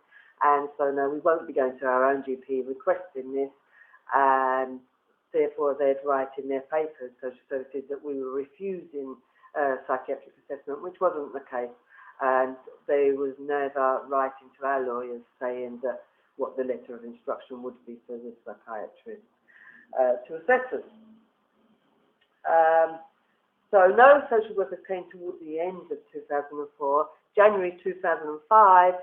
and so no, we won't be going to our own GP requesting this, and therefore they'd write in their papers, social services, that we were refusing psychiatric assessment, which wasn't the case, and they was never writing to our lawyers saying that what the letter of instruction would be for the psychiatrist to assess us. So no social workers came towards the end of 2004. January 2005,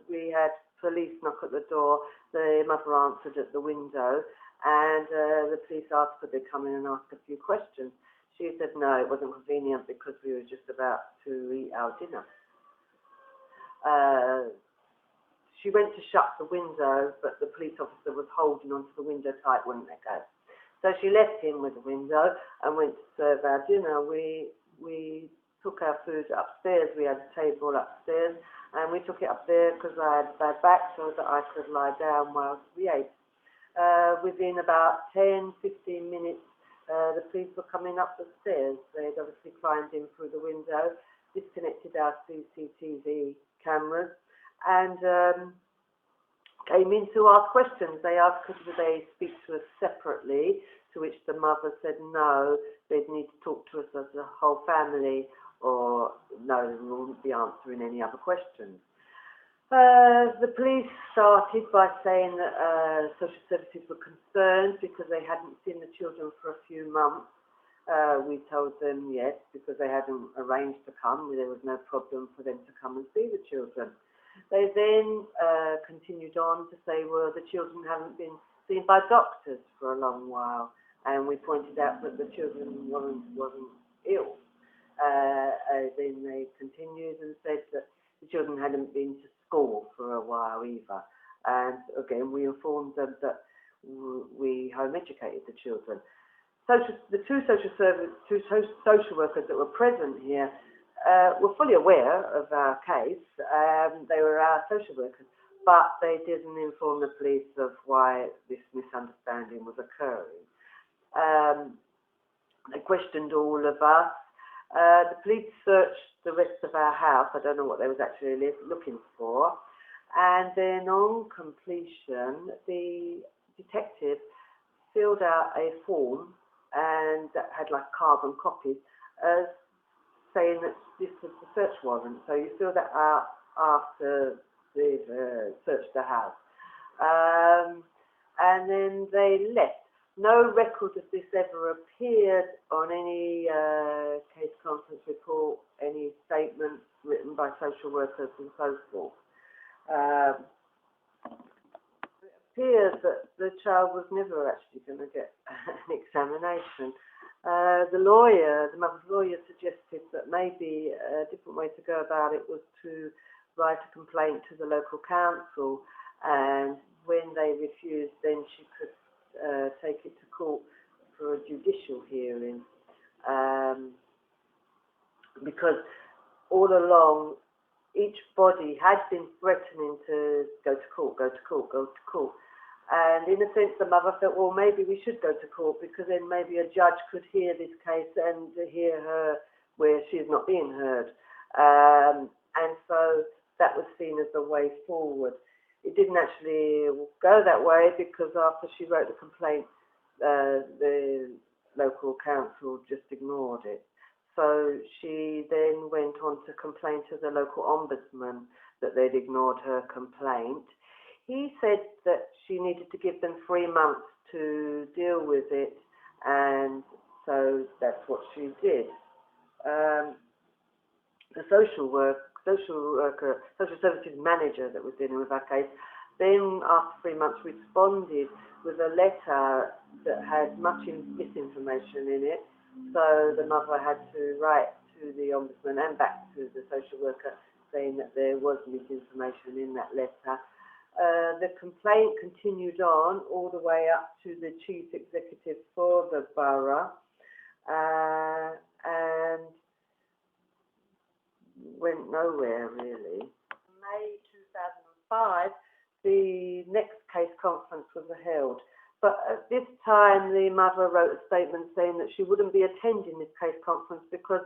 we had police knock at the door. The mother answered at the window, and the police asked could they come in and ask a few questions. She said no, it wasn't convenient because we were just about to eat our dinner. She went to shut the window, but the police officer was holding onto the window tight, wouldn't let go. So she left him with the window and went to serve our dinner. We took our food upstairs. We had a table upstairs, and we took it up there because I had a bad back so that I could lie down whilst we ate. Within about 10-15 minutes, the police were coming up the stairs. They'd obviously climbed in through the window, disconnected our CCTV cameras, and came in to ask questions. They asked could they speak to us separately, to which the mother said no, they'd need to talk to us as a whole family, or no, we wouldn't be answering any other questions. The police started by saying that social services were concerned because they hadn't seen the children for a few months. We told them yes, because they hadn't arranged to come. There was no problem for them to come and see the children. They then continued on to say, well, the children haven't been seen by doctors for a long while. And we pointed out that the children wasn't ill. Then they continued and said that the children hadn't been to school for a while either. And again, we informed them that we home educated the children. The two social workers that were present here were fully aware of our case. They were our social workers, but they didn't inform the police of why this misunderstanding was occurring. They questioned all of us. The police searched the rest of our house. I don't know what they was actually looking for. And then on completion, the detective filled out a form and that had like carbon copies saying that this was the search warrant. So you fill that out after they've searched the house. And then they left. No record of this ever appeared on any case conference report, any statements written by social workers and so forth. It appears that the child was never actually going to get an examination. The mother's lawyer suggested that maybe a different way to go about it was to write a complaint to the local council, and when they refused, then she could take it to court for a judicial hearing, because all along each body had been threatening to go to court, go to court, go to court. And in a sense, the mother felt, well, maybe we should go to court, because then maybe a judge could hear this case and hear her where she is not being heard. And so that was seen as the way forward. It didn't actually go that way, because after she wrote the complaint, the local council just ignored it. So she then went on to complain to the local ombudsman that they'd ignored her complaint. He said that she needed to give them 3 months to deal with it, and so that's what she did. The social services manager that was dealing with our case, then after 3 months responded with a letter that had much misinformation in it. So the mother had to write to the ombudsman and back to the social worker saying that there was misinformation in that letter. The complaint continued on all the way up to the chief executive for the borough, and went nowhere really. In May 2005, the next case conference was held. But at this time, the mother wrote a statement saying that she wouldn't be attending this case conference because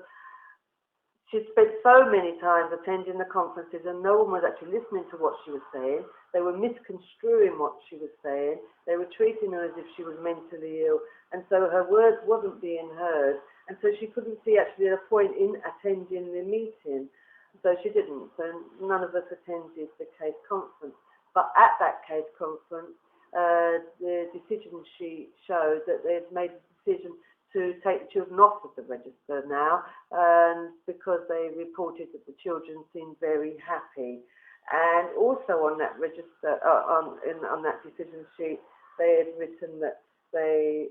she'd spent so many times attending the conferences and no one was actually listening to what she was saying. They were misconstruing what she was saying. They were treating her as if she was mentally ill. And so her words wasn't being heard. And so she couldn't see actually a point in attending the meeting. So she didn't. So none of us attended the case conference. But at that case conference, the decision sheet showed that they'd made a decision to take the children off of the register now, because they reported that the children seemed very happy. And also on that register, on that decision sheet, they had written that they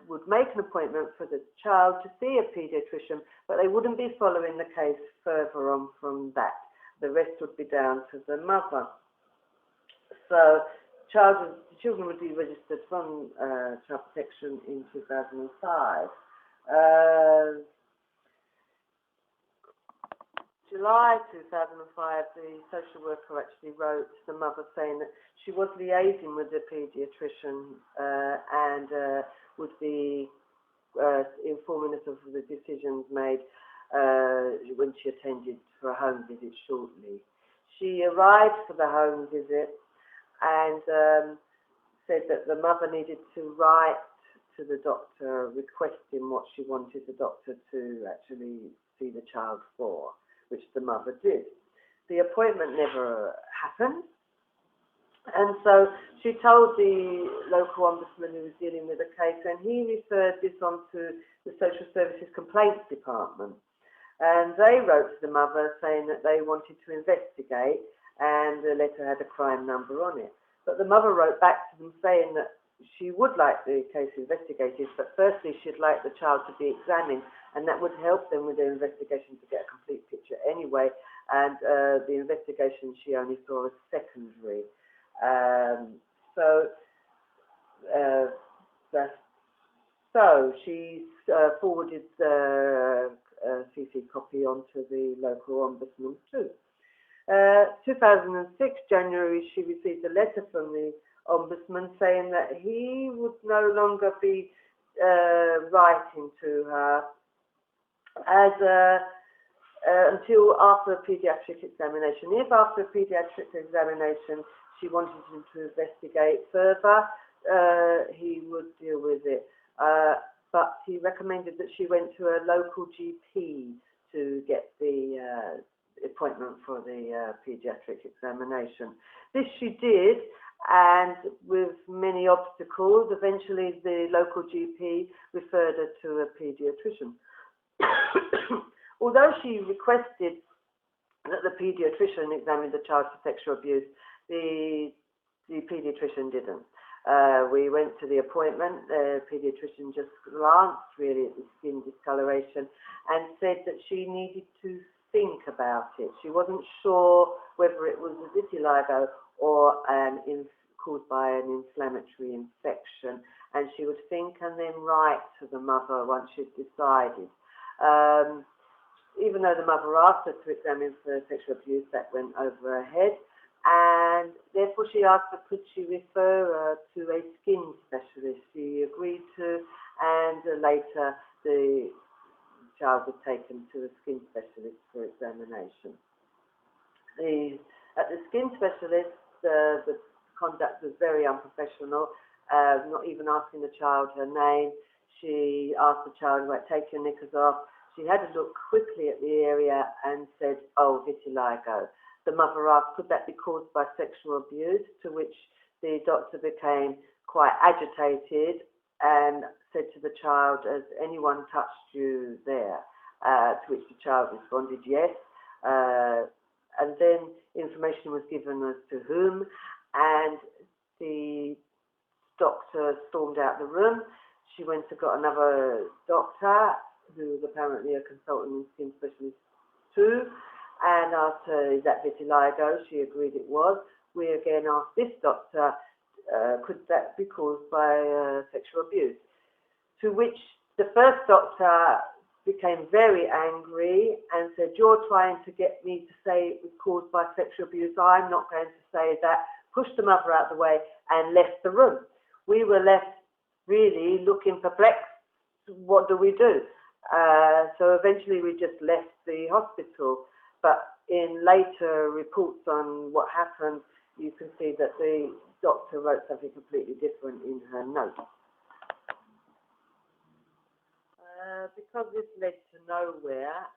would make an appointment for the child to see a paediatrician, but they wouldn't be following the case further on from that. The rest would be down to the mother. So the children would be registered from Child Protection in 2005. July 2005, the social worker actually wrote to the mother saying that she was liaising with the paediatrician and would be informing us of the decisions made when she attended for a home visit shortly. She arrived for the home visit and said that the mother needed to write to the doctor requesting what she wanted the doctor to actually see the child for, which the mother did. the appointment never happened. And so she told the local ombudsman who was dealing with the case, and he referred this on to the Social Services Complaints Department. And they wrote to the mother saying that they wanted to investigate, and the letter had a crime number on it. But the mother wrote back to them saying that she would like the case investigated, but firstly she'd like the child to be examined, and that would help them with their investigation to get a complete picture anyway. And the investigation she only saw as secondary. So she forwarded the CC copy onto the local ombudsman too. 2006, January, she received a letter from the ombudsman saying that he would no longer be writing to her as until after a paediatric examination. If after a paediatric examination she wanted him to investigate further, he would deal with it. But he recommended that she went to a local GP to get the appointment for the paediatric examination. This she did, and with many obstacles, eventually the local GP referred her to a paediatrician. Although she requested that the paediatrician examine the child for sexual abuse, the paediatrician didn't. We went to the appointment. The paediatrician just glanced really at the skin discoloration and said that she needed to think about it. She wasn't sure whether it was a vitiligo or caused by an inflammatory infection, and she would think and then write to the mother once she'd decided. Even though the mother asked her to examine for sexual abuse, that went over her head, and therefore she asked her could she refer her to a skin specialist. She agreed to, and later the child was taken to a skin specialist for examination. At the skin specialist, the conduct was very unprofessional, not even asking the child her name. She asked the child, right, take your knickers off. She had to look quickly at the area and said, oh, vitiligo. The mother asked, could that be caused by sexual abuse? To which the doctor became quite agitated and said to the child, has anyone touched you there? To which the child responded, yes. And then information was given as to whom, and the doctor stormed out the room. She went and got another doctor, who was apparently a consultant and skin specialist too, and asked her, is that vitiligo? She agreed it was. We again asked this doctor, could that be caused by sexual abuse? To which the first doctor became very angry and said, you're trying to get me to say it was caused by sexual abuse. I'm not going to say that. Pushed the mother out of the way and left the room. We were left really looking perplexed. What do we do? So eventually we just left the hospital. But in later reports on what happened, you can see that the doctor wrote something completely different in her notes. Because this led to nowhere,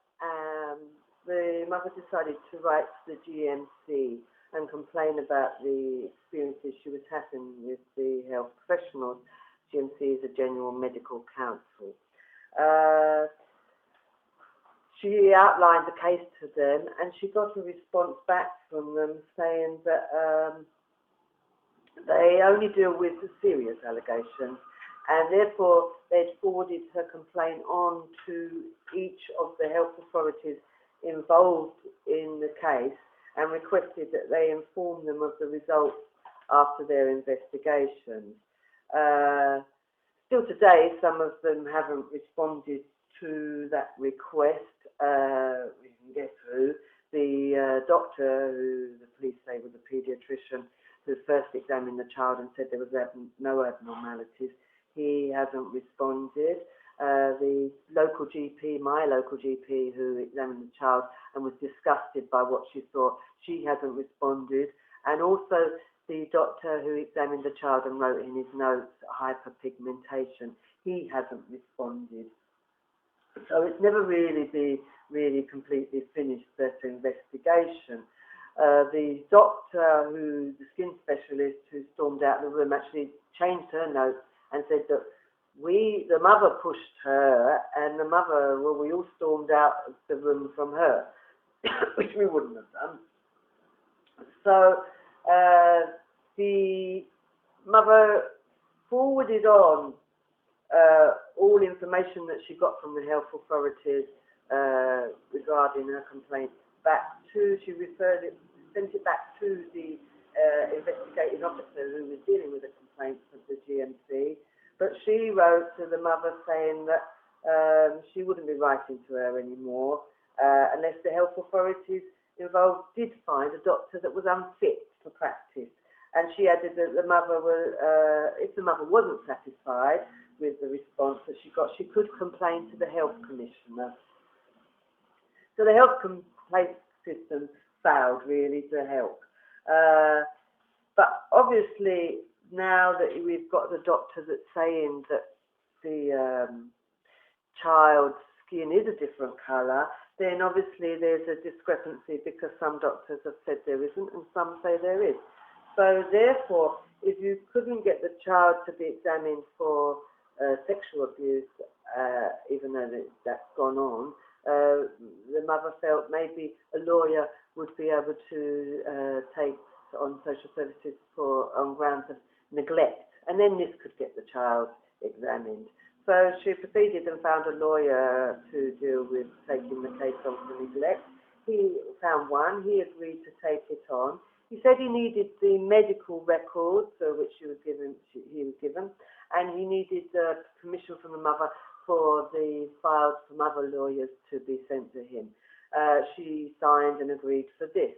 the mother decided to write to the GMC and complain about the experiences she was having with the health professionals. GMC is a General Medical Council. She outlined the case to them, and she got a response back from them saying that they only deal with the serious allegations, and therefore they'd forwarded her complaint on to each of the health authorities involved in the case and requested that they inform them of the results after their investigations. Still today, some of them haven't responded to that request. We can get through. The doctor, who the police say was a paediatrician, who first examined the child and said there was no abnormalities, he hasn't responded. The local GP, my local GP, who examined the child and was disgusted by what she saw, she hasn't responded. And also the doctor who examined the child and wrote in his notes hyperpigmentation, he hasn't responded. So it's never really completely finished, that investigation. The doctor, the skin specialist who stormed out of the room, actually changed her notes and said that the mother pushed her, and the mother, well, we all stormed out of the room from her, which we wouldn't have done. So the mother forwarded on all information that she got from the health authorities regarding her complaint back to, sent it back to the investigating officer who was dealing with the complaints of the GMC. But she wrote to the mother saying that she wouldn't be writing to her anymore unless the health authorities involved did find a doctor that was unfit for practice. And she added that the mother if the mother wasn't satisfied with the response that she got, she could complain to the health commissioner. So the health complaint system failed really to help. But obviously, now that we've got the doctor that's saying that the child's skin is a different colour, then obviously there's a discrepancy because some doctors have said there isn't and some say there is. So therefore, if you couldn't get the child to be examined for sexual abuse, even though that's gone on, the mother felt maybe a lawyer would be able to take on social services on grounds of neglect, and then this could get the child examined. So she proceeded and found a lawyer to deal with taking the case on for neglect. He found one. He agreed to take it on. He said he needed the medical records, which he was given, and he needed permission from the mother for the files from other lawyers to be sent to him. She signed and agreed for this.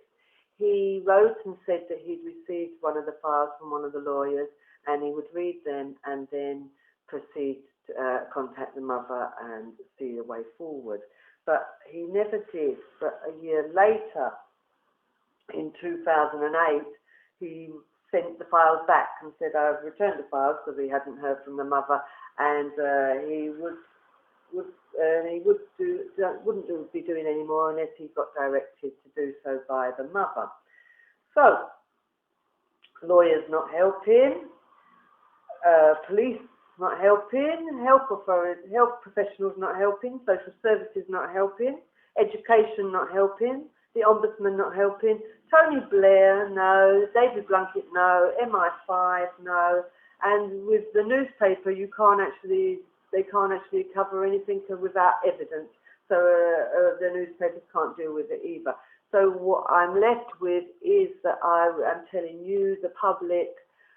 He wrote and said that he'd received one of the files from one of the lawyers and he would read them and then proceed to contact the mother and see a way forward. But he never did. But a year later, in 2008, he sent the files back and said, I've returned the files because he hadn't heard from the mother, and he wouldn't be doing any more unless he got directed to do so by the mother. So, lawyers not helping, police not helping, health professionals not helping, social services not helping, education not helping, the Ombudsman not helping, Tony Blair, no, David Blunkett, no, MI5, no, and with the newspaper they can't actually cover anything without evidence, so the newspapers can't deal with it either. So what I'm left with is that I am telling you, the public,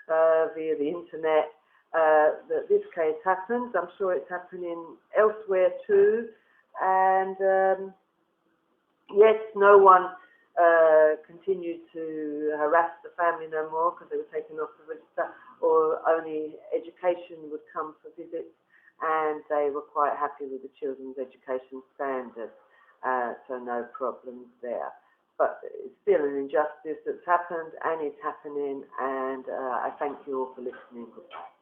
via the internet, that this case happens. I'm sure it's happening elsewhere too, and yes, no one continued to harass the family no more because they were taken off the register, or only education would come for visits, and they were quite happy with the children's education standards, so no problems there. But it's still an injustice that's happened and it's happening, and I thank you all for listening. Goodbye.